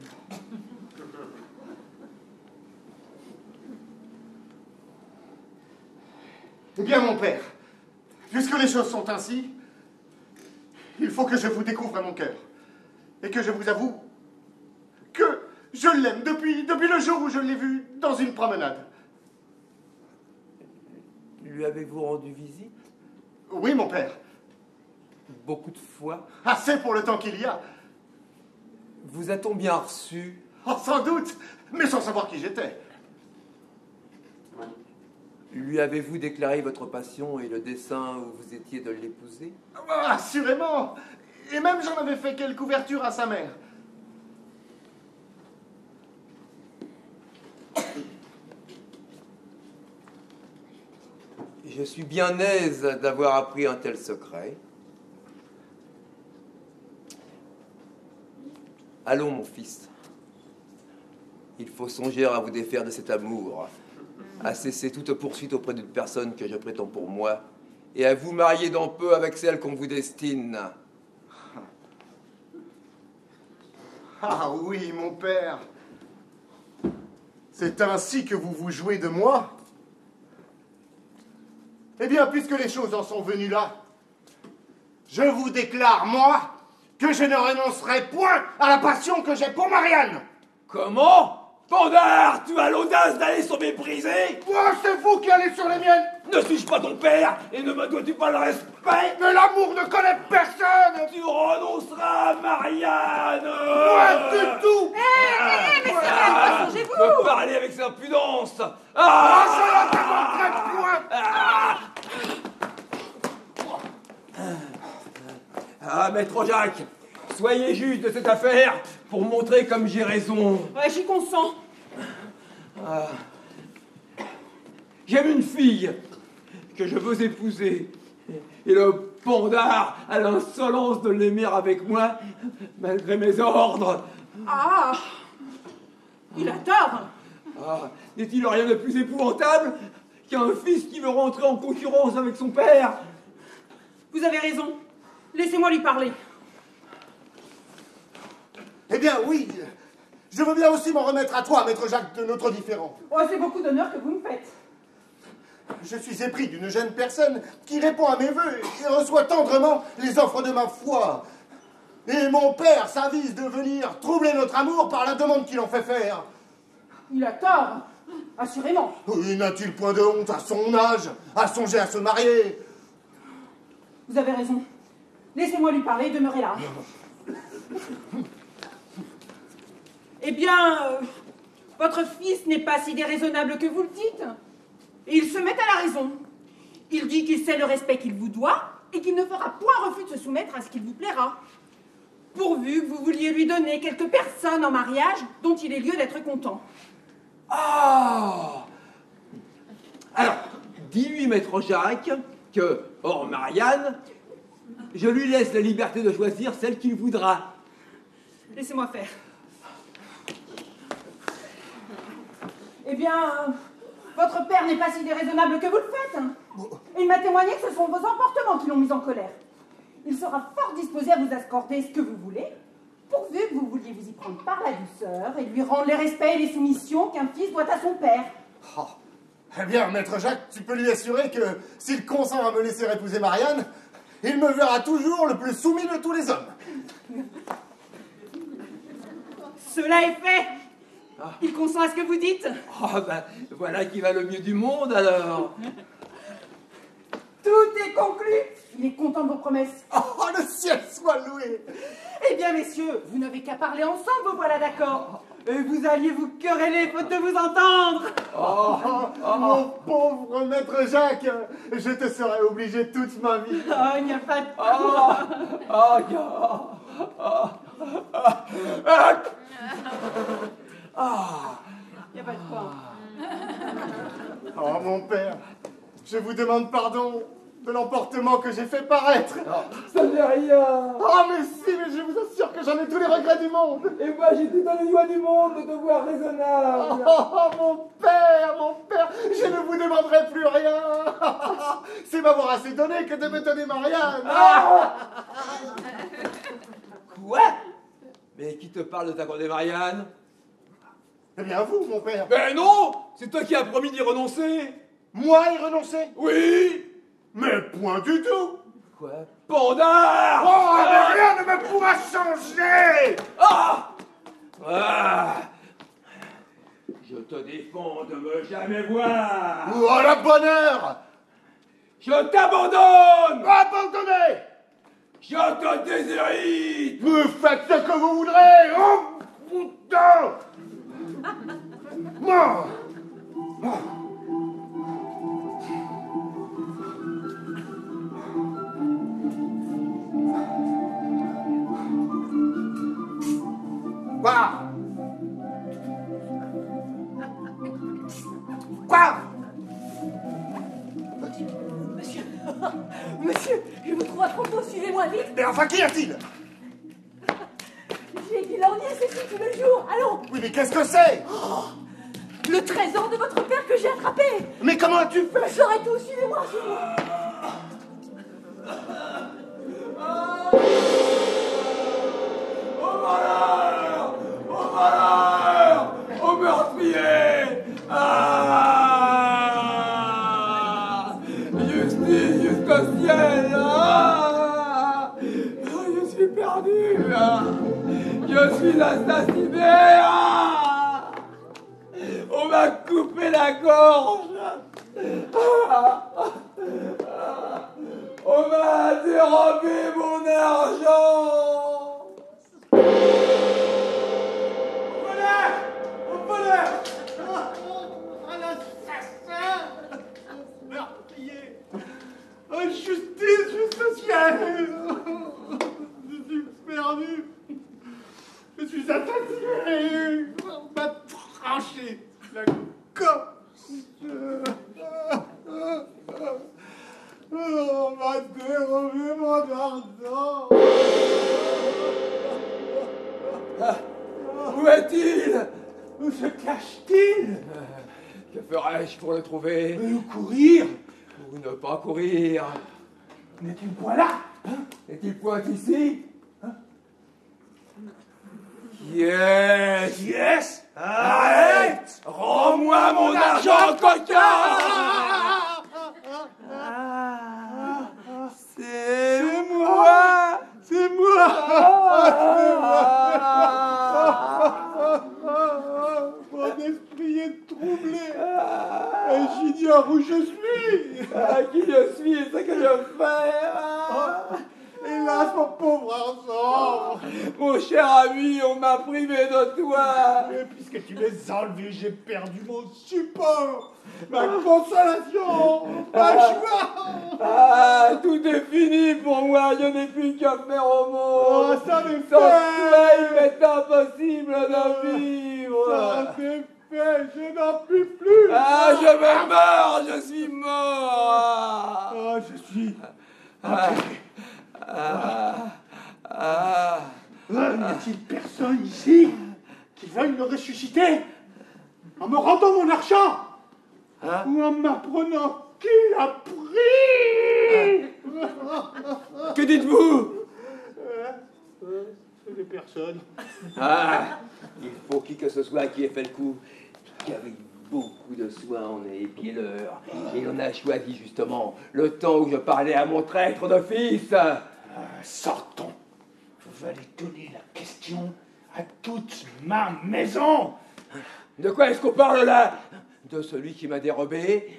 Eh bien, mon père, puisque les choses sont ainsi, il faut que je vous découvre à mon cœur. et que je vous avoue que je l'aime depuis le jour où je l'ai vu dans une promenade. Lui avez-vous rendu visite? Oui, mon père. Beaucoup de fois? Assez pour le temps qu'il y a. Vous a-t-on bien reçu? Oh, sans doute, mais sans savoir qui j'étais. Lui avez-vous déclaré votre passion et le dessein où vous étiez de l'épouser? Assurément. Et même j'en avais fait quelques ouvertures à sa mère. Je suis bien aise d'avoir appris un tel secret. Allons, mon fils. Il faut songer à vous défaire de cet amour, à cesser toute poursuite auprès d'une personne que je prétends pour moi, et à vous marier dans peu avec celle qu'on vous destine. Ah oui, mon père. C'est ainsi que vous vous jouez de moi? Eh bien, puisque les choses en sont venues là, je vous déclare, moi, que je ne renoncerai point à la passion que j'ai pour Marianne. Comment? Pandare, tu as l'audace d'aller sur mes brisées? Moi, c'est vous qui allez sur les miennes. Ne suis-je pas ton père? Et ne me dois-tu pas le respect? Mais l'amour ne connaît personne. Tu renonceras à Marianne. Moi, du tout. Mais c'est rien, changez-vous. Me parler avec sa impudence. Ah, je la démontrerai point. Ah, maître Jacques, soyez juge de cette affaire pour montrer comme j'ai raison. Ouais, j'y consens. Ah. J'aime une fille que je veux épouser. Et le pandard a l'insolence de l'aimer avec moi, malgré mes ordres. Ah, il a tort. Ah, n'est-il rien de plus épouvantable qu'un fils qui veut rentrer en concurrence avec son père? Vous avez raison. Laissez-moi lui parler. Eh bien, oui. Je veux bien aussi m'en remettre à toi, maître Jacques, de notre différend. Oh, c'est beaucoup d'honneur que vous me faites. Je suis épris d'une jeune personne qui répond à mes vœux et reçoit tendrement les offres de ma foi. Et mon père s'avise de venir troubler notre amour par la demande qu'il en fait faire. Il a tort, assurément. Oui, n'a-t-il point de honte à son âge, à songer à se marier? Vous avez raison. Laissez-moi lui parler, demeurez là. Eh bien, votre fils n'est pas si déraisonnable que vous le dites. Et il se met à la raison. Il dit qu'il sait le respect qu'il vous doit et qu'il ne fera point refus de se soumettre à ce qu'il vous plaira. Pourvu que vous vouliez lui donner quelques personnes en mariage dont il ait lieu d'être content. Ah! Alors, dis-lui, maître Jacques, que, hors Marianne, je lui laisse la liberté de choisir celle qu'il voudra. Laissez-moi faire. Eh bien, votre père n'est pas si déraisonnable que vous le faites. Et il m'a témoigné que ce sont vos emportements qui l'ont mis en colère. Il sera fort disposé à vous accorder ce que vous voulez, pourvu que vous vouliez vous y prendre par la douceur et lui rendre les respects et les soumissions qu'un fils doit à son père. Oh. Eh bien, maître Jacques, tu peux lui assurer que s'il consent à me laisser épouser Marianne, il me verra toujours le plus soumis de tous les hommes. Cela est fait. Il consent à ce que vous dites. Ah ben, voilà qui va le mieux du monde, alors. Tout est conclu. Il est content de vos promesses. Oh, le ciel soit loué. Eh bien, messieurs, vous n'avez qu'à parler ensemble, vous voilà d'accord. Et vous alliez vous quereller, faute de vous entendre. Mon pauvre maître Jacques, je te serai obligé toute ma vie. Oh, il n'y a pas de quoi. Il n'y a pas de quoi. Oh, mon père, je vous demande pardon de l'emportement que j'ai fait paraître. Ça n'est rien. Oh, mais si, mais je vous assure que j'en ai tous les regrets du monde. Et moi, j'étais dans les joies du monde de te voir raisonnable. Oh, mon père, je ne vous demanderai plus rien. C'est m'avoir assez donné que de me donner Marianne. Quoi? Mais qui te parle de t'accorder Marianne? Eh bien, vous, mon père. Ben non! C'est toi qui as promis d'y renoncer. Moi y renoncer? Oui! Mais point du tout. Quoi? Pandard! Oh, mais rien ne me pourra changer! Ah! Ah! Je te défends de me jamais voir! Oh, la bonne heure! Je t'abandonne! Abandonnez! Je te déshérite! Vous faites ce que vous voudrez! Oh, putain! Mort! Quoi? Quoi? Monsieur, je vous trouve à propos, suivez-moi vite. Mais enfin, qu'y a-t-il? J'ai dit lorgner ceci tout le jour. Allons. Oui, mais qu'est-ce que c'est? Le trésor de votre père que j'ai attrapé. Mais comment as-tu fait? Je saurai tout, suivez-moi, suivez-moi. Au malheur! Au malheur! Au meurtrier! Ah! Justice jusqu'au ciel! Ah! Je suis perdu! Je suis assassiné! Ah! On m'a coupé la gorge! Ah! On m'a dérobé mon argent! Au voleur! Un assassin! Un meurtrier! Justice sociale! Je suis perdu! Je suis assassiné! On m'a tranché la gorge! On m'a dérobé mon argent! Où est-il? Où se cache-t-il? Que ferais-je pour le trouver? Courir? Ou ne pas courir? N'est-il point là? N'est-il point ici? Yes! Yes! Arrête! Rends-moi mon argent, coquin! C'est moi! C'est moi! Mon esprit est troublé! Et j'ignore où je suis! Qui je suis, ce que je fais! Hélas, mon pauvre argent! Mon cher ami, on m'a privé de toi! Et puisque tu les as enlevés, j'ai perdu mon support! Ma consolation! Ma joie! Ah, tout est fini pour moi, je n'ai plus qu'à faire au monde! Oh, ça m'est Sans toi, fait! il m'est impossible de vivre! Ça m'est fait! Je n'en puis plus! Ah, je me meurs, je suis mort! Oh, je suis... N'y a-t-il personne ici qui veuille me ressusciter en me rendant mon argent ou en m'apprenant qui l'a pris? Que dites-vous? Ce n'est personne. Ah, il faut qui que ce soit qui ait fait le coup, qu'avec beaucoup de soin on ait épié l'heure, et on a choisi justement le temps où je parlais à mon traître de fils. Sortons. Vous allez donner la question à toute ma maison. De quoi est-ce qu'on parle là? De celui qui m'a dérobé?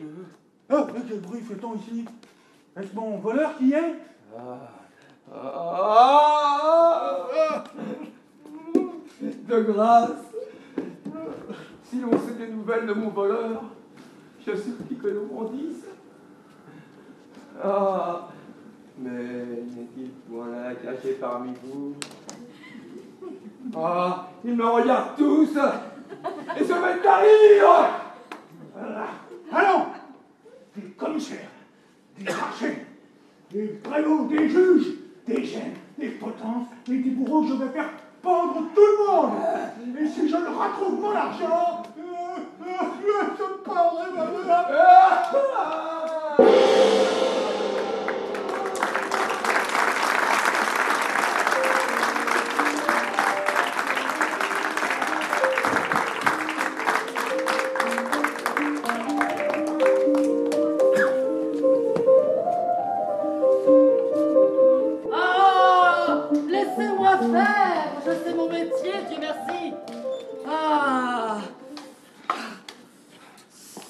Ah, quel bruit fait-on ici? Est-ce mon voleur qui est? De grâce, si l'on sait des nouvelles de mon voleur, je supplie que l'on m'en dise. Ah, mais n'est-il point là caché parmi vous? Ah, ils me regardent tous et se mettent à rire. Allons! Des commissaires, des archers, des prévôts, des juges, des gènes, des potences et des bourreaux, je vais faire pendre tout le monde! Et si je ne retrouve mon argent, je prendrai ma merci. Ah.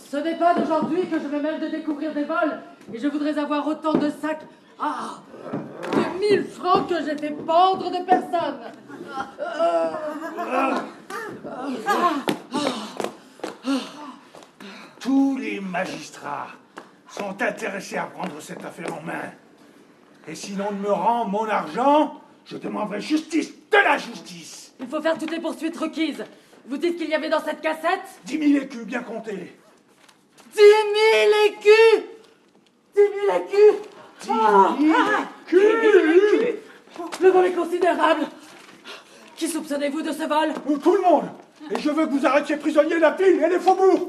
Ce n'est pas d'aujourd'hui que je me mêle de découvrir des vols. Et je voudrais avoir autant de sacs. Ah, de 1000 francs que j'ai fait pendre de personnes. Tous les magistrats sont intéressés à prendre cette affaire en main. Et si l'on ne me rend mon argent, je demanderai justice de la justice. Il faut faire toutes les poursuites requises. Vous dites qu'il y avait dans cette cassette 10 000 écus, bien comptés. 10 000 écus 10 000 écus 10 000 écus. Le vol est considérable. Qui soupçonnez-vous de ce vol? Tout le monde. Et je veux que vous arrêtiez prisonniers la ville et les faubourgs.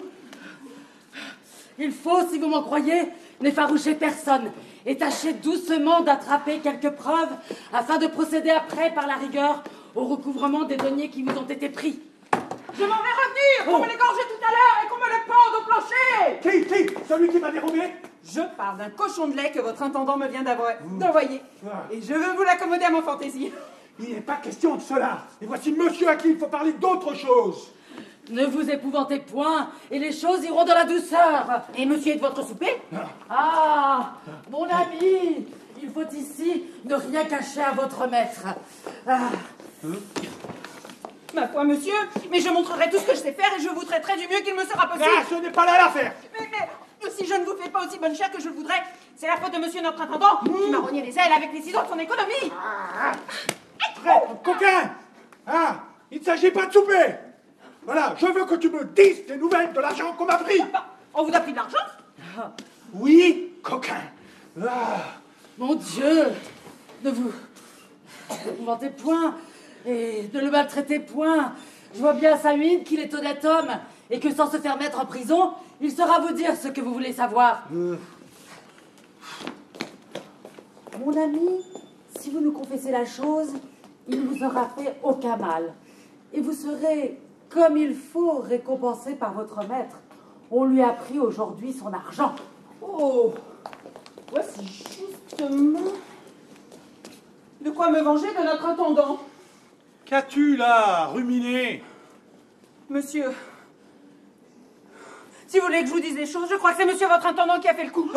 Il faut, si vous m'en croyez, n'effaroucher personne et tâcher doucement d'attraper quelques preuves afin de procéder après, par la rigueur, au recouvrement des deniers qui vous ont été pris. Je m'en vais revenir, qu'on me l'égorge tout à l'heure et qu'on me le pende au plancher. Qui Celui qui m'a dérobé? Je parle d'un cochon de lait que votre intendant me vient d'envoyer. Et je veux vous l'accommoder à mon fantaisie. Il n'est pas question de cela. Et voici monsieur à qui il faut parler d'autre chose. Ne vous épouvantez point, et les choses iront dans la douceur. Et monsieur est de votre souper? Ah, mon ami, il faut ici ne rien cacher à votre maître. Ah. Ma foi, monsieur, mais je montrerai tout ce que je sais faire et je vous traiterai du mieux qu'il me sera possible. Ah, ce n'est pas là l'affaire. Mais si je ne vous fais pas aussi bonne chère que je le voudrais, c'est la faute de monsieur notre intendant qui m'a rogné les ailes avec les ciseaux de son économie. Coquin. Ah, il ne s'agit pas de souper. Voilà, je veux que tu me dises des nouvelles de l'argent qu'on m'a pris. On vous a pris de l'argent? Oui, coquin. Ah. Mon Dieu, ne vous épouvantez point et ne le maltraitez point. Je vois bien à sa mine qu'il est honnête homme et que sans se faire mettre en prison, il saura vous dire ce que vous voulez savoir. Mon ami, si vous nous confessez la chose, il ne vous aura fait aucun mal. Et vous serez, comme il faut, récompensé par votre maître. On lui a pris aujourd'hui son argent. Oh, voici justement de quoi me venger de notre intendant. Qu'as-tu là, ruminé? Monsieur, si vous voulez que je vous dise les choses, je crois que c'est monsieur votre intendant qui a fait le coup.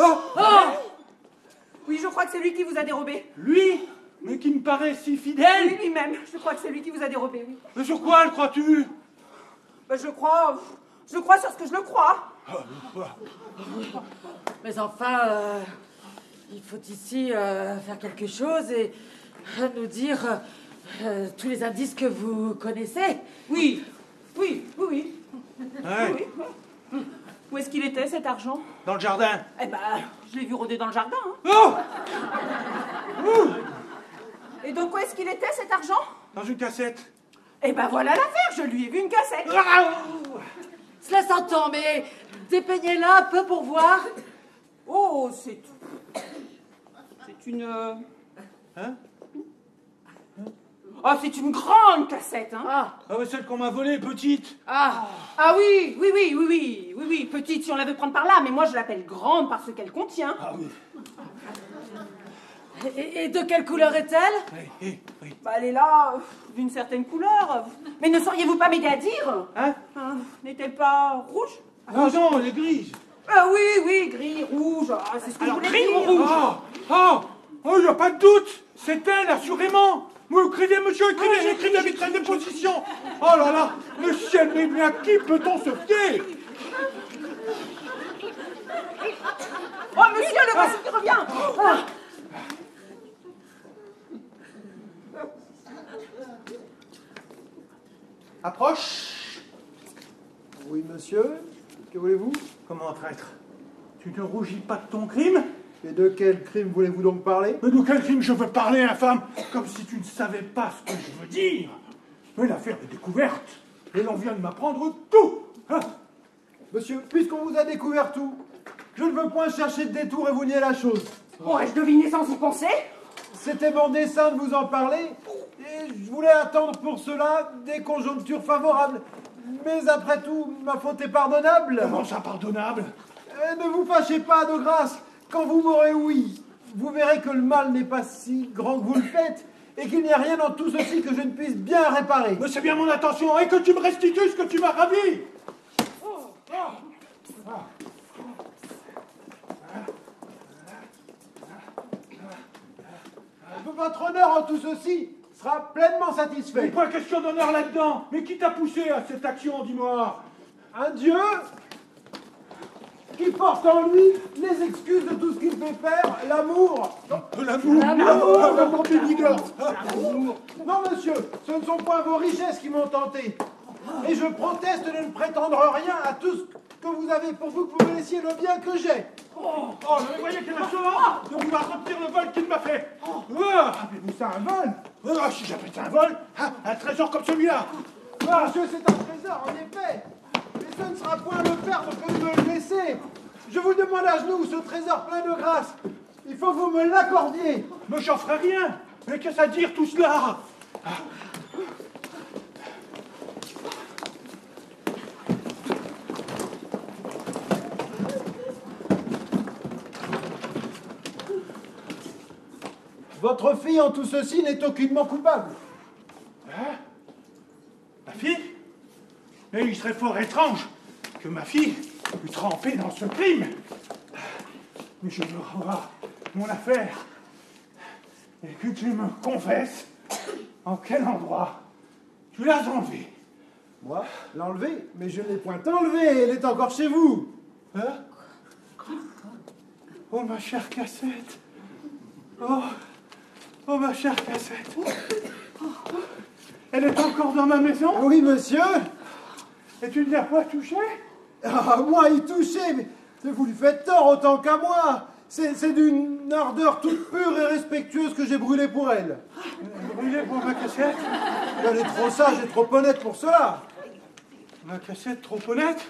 Oui, je crois que c'est lui qui vous a dérobé. Lui? Mais qui me paraît si fidèle. Oui, lui-même. Je crois que c'est lui qui vous a dérobé, oui. Mais sur quoi le crois-tu? Ben, je crois sur ce que je le crois. Mais enfin, il faut ici faire quelque chose et nous dire tous les indices que vous connaissez. Oui. Ouais. Oui. Où est-ce qu'il était, cet argent? Dans le jardin. Eh ben, je l'ai vu rôder dans le jardin. Hein. Et donc, où est-ce qu'il était, cet argent? Dans une cassette. Eh ben, voilà l'affaire, je lui ai vu une cassette. Cela s'entend, mais dépeignez-la un peu pour voir. Oh, c'est une... Hein? Ah, c'est une grande cassette, hein. Ah, mais celle qu'on m'a volée, petite. Ah oui, petite, si on la veut prendre par là, mais moi je l'appelle grande parce qu'elle contient. Ah oui. Et de quelle couleur est-elle? Oui. Bah, elle est là, d'une certaine couleur. Mais ne sauriez-vous pas m'aider à dire? Hein? N'est-elle pas rouge? Non, elle est grise. Oui, gris, rouge, c'est ce que je voulais gris dire. ou rouge? Il n'y a pas de doute. C'est elle, assurément. Vous écrivez, monsieur, j'écrivais vite la déposition. Oh là là, le ciel m'est bien, à qui peut-on se fier? Oh, monsieur, le voici qui revient. Approche. Oui, monsieur. Que voulez-vous? Comment, traître? Tu ne rougis pas de ton crime? Et de quel crime voulez-vous donc parler? Mais de quel crime je veux parler, infâme? Comme si tu ne savais pas ce que je veux dire. Mais l'affaire est découverte. Et l'on vient de m'apprendre tout. Hein? Monsieur, puisqu'on vous a découvert tout, je ne veux point chercher de détour et vous nier la chose. Pourrais-je deviner sans y penser? C'était mon dessein de vous en parler, et je voulais attendre pour cela des conjonctures favorables. Mais après tout, ma faute est pardonnable. Comment ça, pardonnable? Ne vous fâchez pas, de grâce. Quand vous m'aurez ouï, vous verrez que le mal n'est pas si grand que vous le faites, et qu'il n'y a rien dans tout ceci que je ne puisse bien réparer. Mais c'est bien mon intention, et que tu me restitues ce que tu m'as ravi. Votre honneur en tout ceci sera pleinement satisfait. Mais pas question d'honneur là-dedans. Mais qui t'a poussé à cette action, dis-moi? Un Dieu qui porte en lui les excuses de tout ce qu'il fait faire, l'amour. L'amour des leaders. Non, monsieur, ce ne sont point vos richesses qui m'ont tenté. Et je proteste de ne prétendre rien à tout ce que vous avez pour vous, que vous me laissiez le bien que j'ai. Oh, vous voyez quelle insolence de vouloir retenir le vol qu'il m'a fait. Appelez-vous ça un vol? Si j'appelle ça un vol, un trésor comme celui-là. Monsieur, c'est un trésor, en effet. Mais ce ne sera point le perdre que de me le laisser. Je vous demande à genoux ce trésor plein de grâce. Il faut que vous me l'accordiez. Mais j'en ferai rien. Mais qu'est-ce à dire tout cela? Votre fille en tout ceci n'est aucunement coupable. Hein? Ma fille? Mais il serait fort étrange que ma fille eût trempé dans ce crime. Mais je veux revoir mon affaire et que tu me confesses en quel endroit tu l'as enlevée. Moi, l'enlever? Mais je ne l'ai point enlevée, elle est encore chez vous. Hein? Oh, ma chère Cassette. Oh, ma chère Cassette. Elle est encore dans ma maison? Oui, monsieur. Et tu ne l'as pas touchée? Ah, moi, y toucher, mais vous lui faites tort autant qu'à moi. C'est d'une ardeur toute pure et respectueuse que j'ai brûlé pour elle. Brûlé pour ma Cassette? Elle est trop sage et trop honnête pour cela. Ma Cassette trop honnête?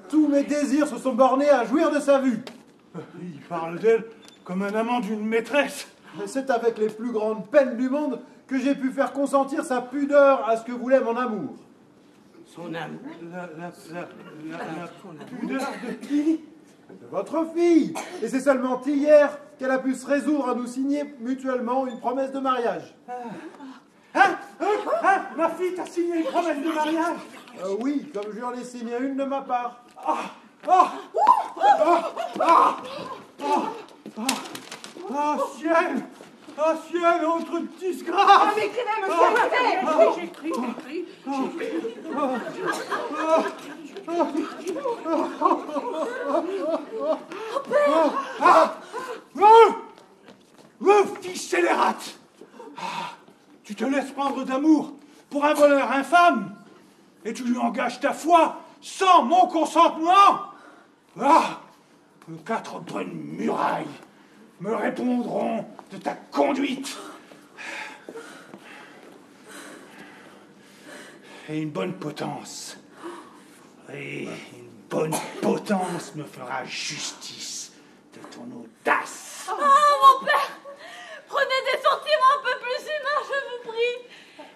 Tous mes désirs se sont bornés à jouir de sa vue. Il parle d'elle comme un amant d'une maîtresse. C'est avec les plus grandes peines du monde que j'ai pu faire consentir sa pudeur à ce que voulait mon amour. Son amour? La pudeur de qui? De votre fille. Et c'est seulement hier qu'elle a pu se résoudre à nous signer mutuellement une promesse de mariage. Ma fille t'a signé une promesse de mariage? Oui, comme je lui en ai signé une de ma part. Ciel! Ciel, autre disgrâce! Mais écrivez, monsieur, J'écris. Fils scélérate! Tu te laisses prendre d'amour pour un voleur infâme et tu lui engages ta foi sans mon consentement? Quatre bonnes murailles me répondront de ta conduite. Et une bonne potence. Oui, une bonne potence me fera justice de ton audace. Oh, mon père! Prenez des sentiments un peu plus humains, je vous prie.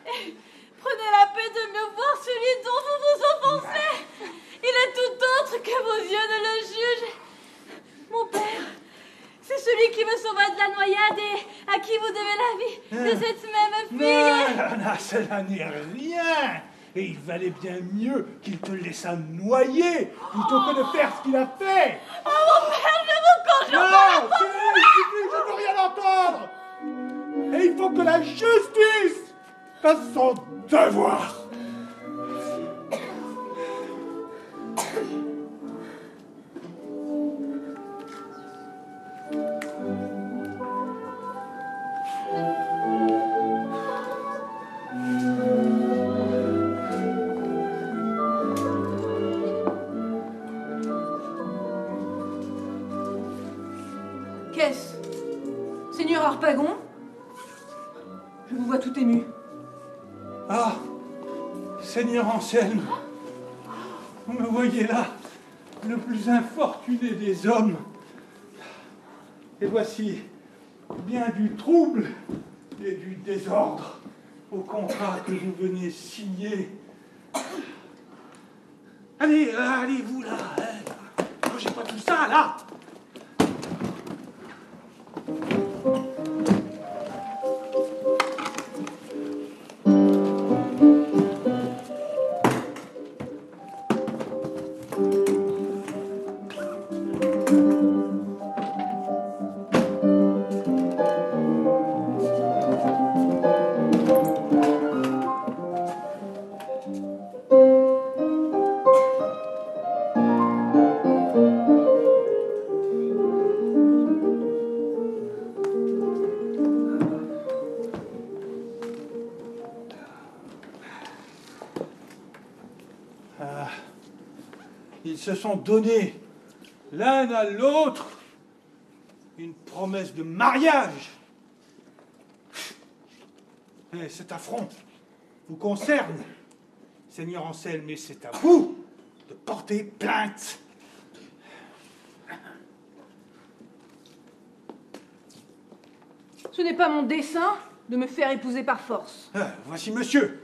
Et prenez la peine de mieux voir celui dont vous vous offensez. Il est tout autre que vos yeux ne le jugent. Mon père, c'est celui qui me sauva de la noyade et à qui vous devez la vie de cette même fille. Non, cela n'est rien. Et il valait bien mieux qu'il te laissât noyer plutôt que de faire ce qu'il a fait. Oh, mon père, je vous conjure. Non, je ne veux rien entendre. Et il faut que la justice fasse son devoir. Qu'est-ce? Seigneur Harpagon? Je vous vois tout ému. Ah, Seigneur Anselme, vous me voyez là, le plus infortuné des hommes. Et voici bien du trouble et du désordre au contrat que vous venez signer. Allez, allez-vous là, hein. Mangez pas tout ça là. Ils se sont donnés l'un à l'autre une promesse de mariage. Et cet affront vous concerne, Seigneur Anselme, et c'est à vous de porter plainte. Ce n'est pas mon dessein de me faire épouser par force. Voici monsieur,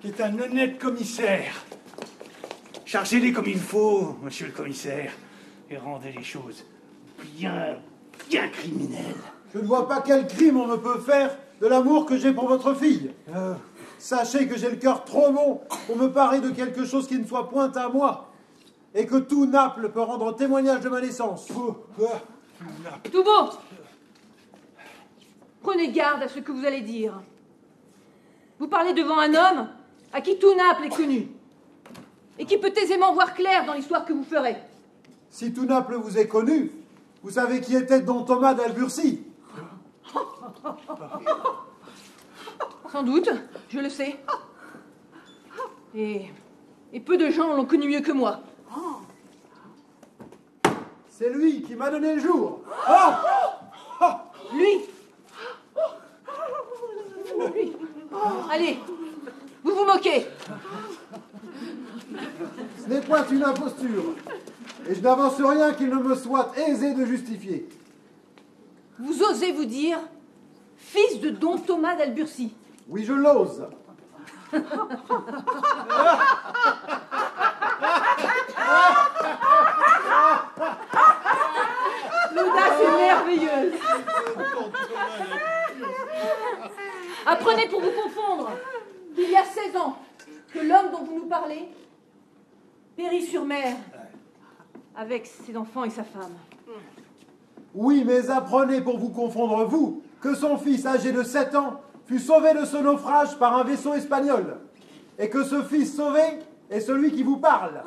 qui est un honnête commissaire. Chargez-les comme il faut, monsieur le commissaire, et rendez les choses bien criminelles. Je ne vois pas quel crime on me peut faire de l'amour que j'ai pour votre fille. Sachez que j'ai le cœur trop bon pour me parer de quelque chose qui ne soit point à moi, et que tout Naples peut rendre témoignage de ma naissance. Tout beau. Prenez garde à ce que vous allez dire. Vous parlez devant un homme à qui tout Naples est connu, et qui peut aisément voir clair dans l'histoire que vous ferez. Si tout Naples vous est connu, vous savez qui était don Thomas d'Alburcie. Sans doute, je le sais. Et peu de gens l'ont connu mieux que moi. C'est lui qui m'a donné le jour. Lui. Allez, vous vous moquez. Ce n'est point une imposture, et je n'avance rien qu'il ne me soit aisé de justifier. Vous osez vous dire fils de don Thomas d'Alburcie? Oui, je l'ose. L'audace est merveilleuse. Apprenez pour vous confondre qu'il y a 16 ans que l'homme dont vous nous parlez périt sur mer avec ses enfants et sa femme. Oui, mais apprenez pour vous confondre, vous, que son fils, âgé de 7 ans, fut sauvé de ce naufrage par un vaisseau espagnol, et que ce fils sauvé est celui qui vous parle.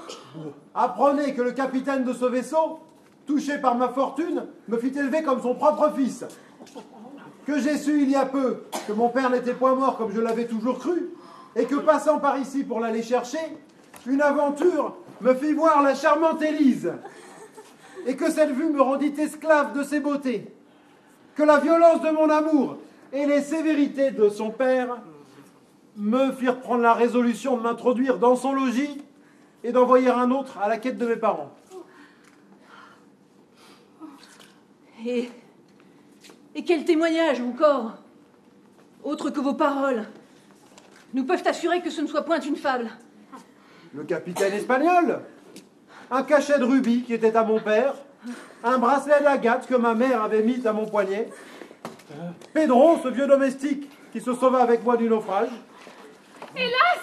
Apprenez que le capitaine de ce vaisseau, touché par ma fortune, me fit élever comme son propre fils. Que j'ai su il y a peu que mon père n'était point mort comme je l'avais toujours cru, et que passant par ici pour l'aller chercher, une aventure me fit voir la charmante Élise, et que cette vue me rendit esclave de ses beautés, que la violence de mon amour et les sévérités de son père me firent prendre la résolution de m'introduire dans son logis et d'envoyer un autre à la quête de mes parents. Et quel témoignage encore, autre que vos paroles, nous peuvent assurer que ce ne soit point une fable? Le capitaine espagnol, un cachet de rubis qui était à mon père, un bracelet d'agate que ma mère avait mis à mon poignet, Pedro, ce vieux domestique qui se sauva avec moi du naufrage. Hélas,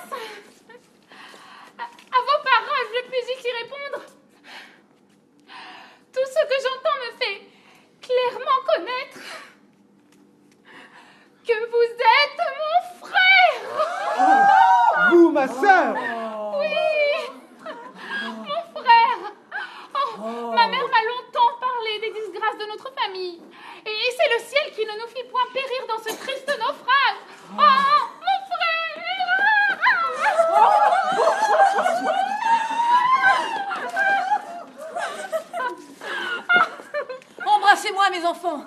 à vos paroles, je ne puis y répondre. Tout ce que j'entends me fait clairement connaître que vous êtes mon frère. Vous, ma sœur. Oui, mon frère. Ma mère m'a longtemps parlé des disgrâces de notre famille. Et c'est le ciel qui ne nous fit point périr dans ce triste naufrage. Oh, mon frère. Embrassez-moi, mes enfants,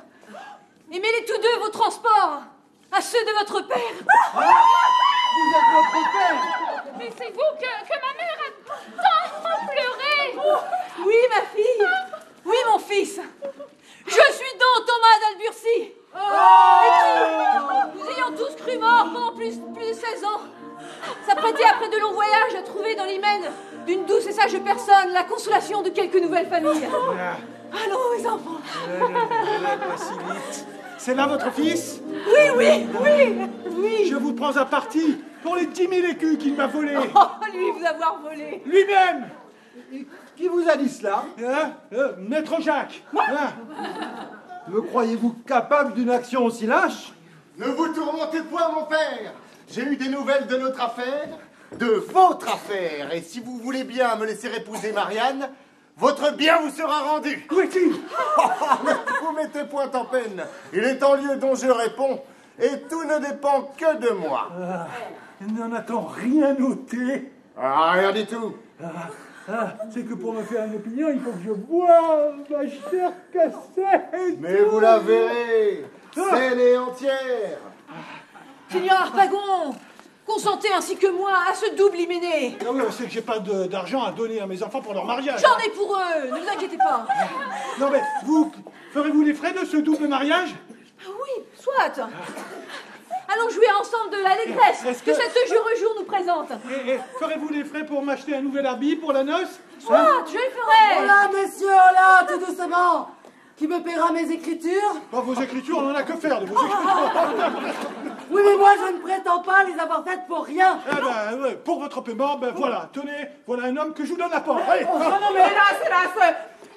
et mêlez tous deux vos transports à ceux de votre père. Vous êtes votre père. Mais c'est vous que ma mère a tant pleuré. Oui, ma fille. Oui, mon fils. Je suis don Thomas d'Alburcie. Et qui, nous ayant tous cru morts pendant plus de 16 ans, s'apprêtait après de longs voyages à trouver dans l'hymen d'une douce et sage personne la consolation de quelques nouvelles familles. Allons, mes enfants. Pas si vite. C'est là votre fils? Oui. Je vous prends à partie pour les 10 000 écus qu'il m'a volés. Oh, lui vous avoir volé. Lui-même. Qui vous a dit cela? Maître Jacques. Me croyez-vous capable d'une action aussi lâche? Ne vous tourmentez point, mon père. J'ai eu des nouvelles de notre affaire, de votre affaire. Et si vous voulez bien me laisser épouser Marianne, votre bien vous sera rendu. Où est-il? Vous mettez point en peine. Il est en lieu dont je réponds. Et tout ne dépend que de moi. N'en a-t-on rien noté? Ah, rien du tout. C'est que pour me faire une opinion, il faut que je boive ma chère Cassette. Mais vous la verrez, saine et entière. Seigneur Harpagon, consentez ainsi que moi à ce double hyménée. Ah oui, c'est que j'ai pas d'argent à donner à mes enfants pour leur mariage. J'en ai pour eux, ne vous inquiétez pas. Non mais, vous, ferez-vous les frais de ce double mariage? Oui, soit. Allons jouer ensemble de l'allégresse que cette jour nous présente. Et ferez-vous les frais pour m'acheter un nouvel habit pour la noce? Soit, je le ferai. Oh là, messieurs, oh là, tout doucement. Qui me paiera mes écritures? Oh, vos écritures, on en a que faire de vos écritures. Oui, mais moi, je ne prétends pas les avoir faites pour rien. Eh ben, ouais, pour votre paiement, ben voilà, tenez, voilà un homme que je vous donne la porte. Allez. Non, mais hélas.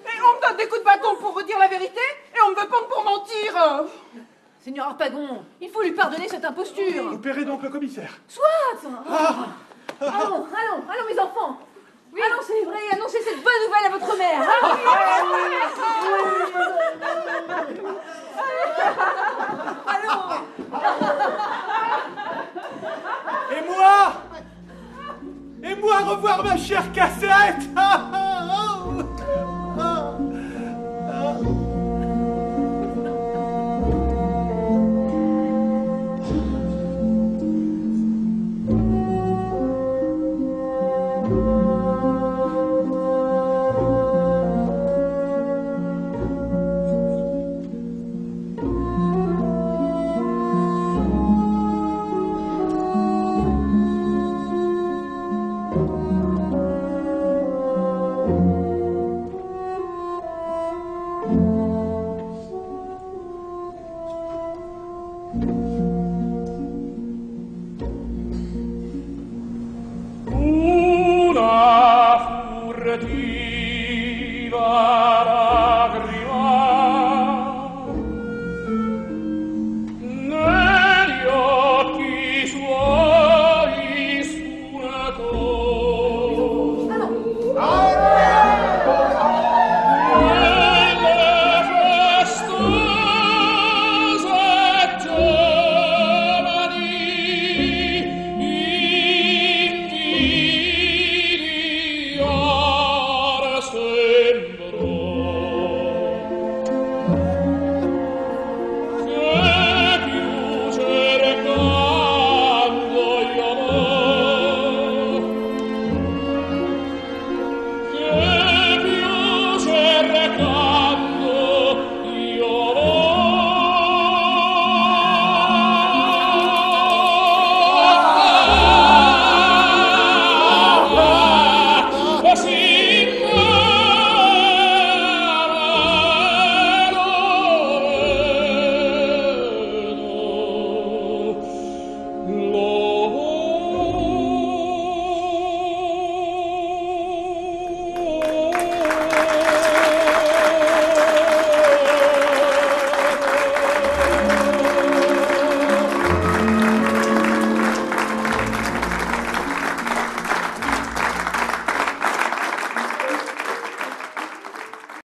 Et on me donne des coups de bâton pour vous dire la vérité, et on me veut pendre pour mentir. Seigneur Harpagon, il faut lui pardonner cette imposture. Vous paierez donc le commissaire. Soit. Allons, mes enfants. Oui. Allons célébrer et annoncer cette bonne nouvelle à votre mère. Allons. Et moi revoir ma chère Cassette.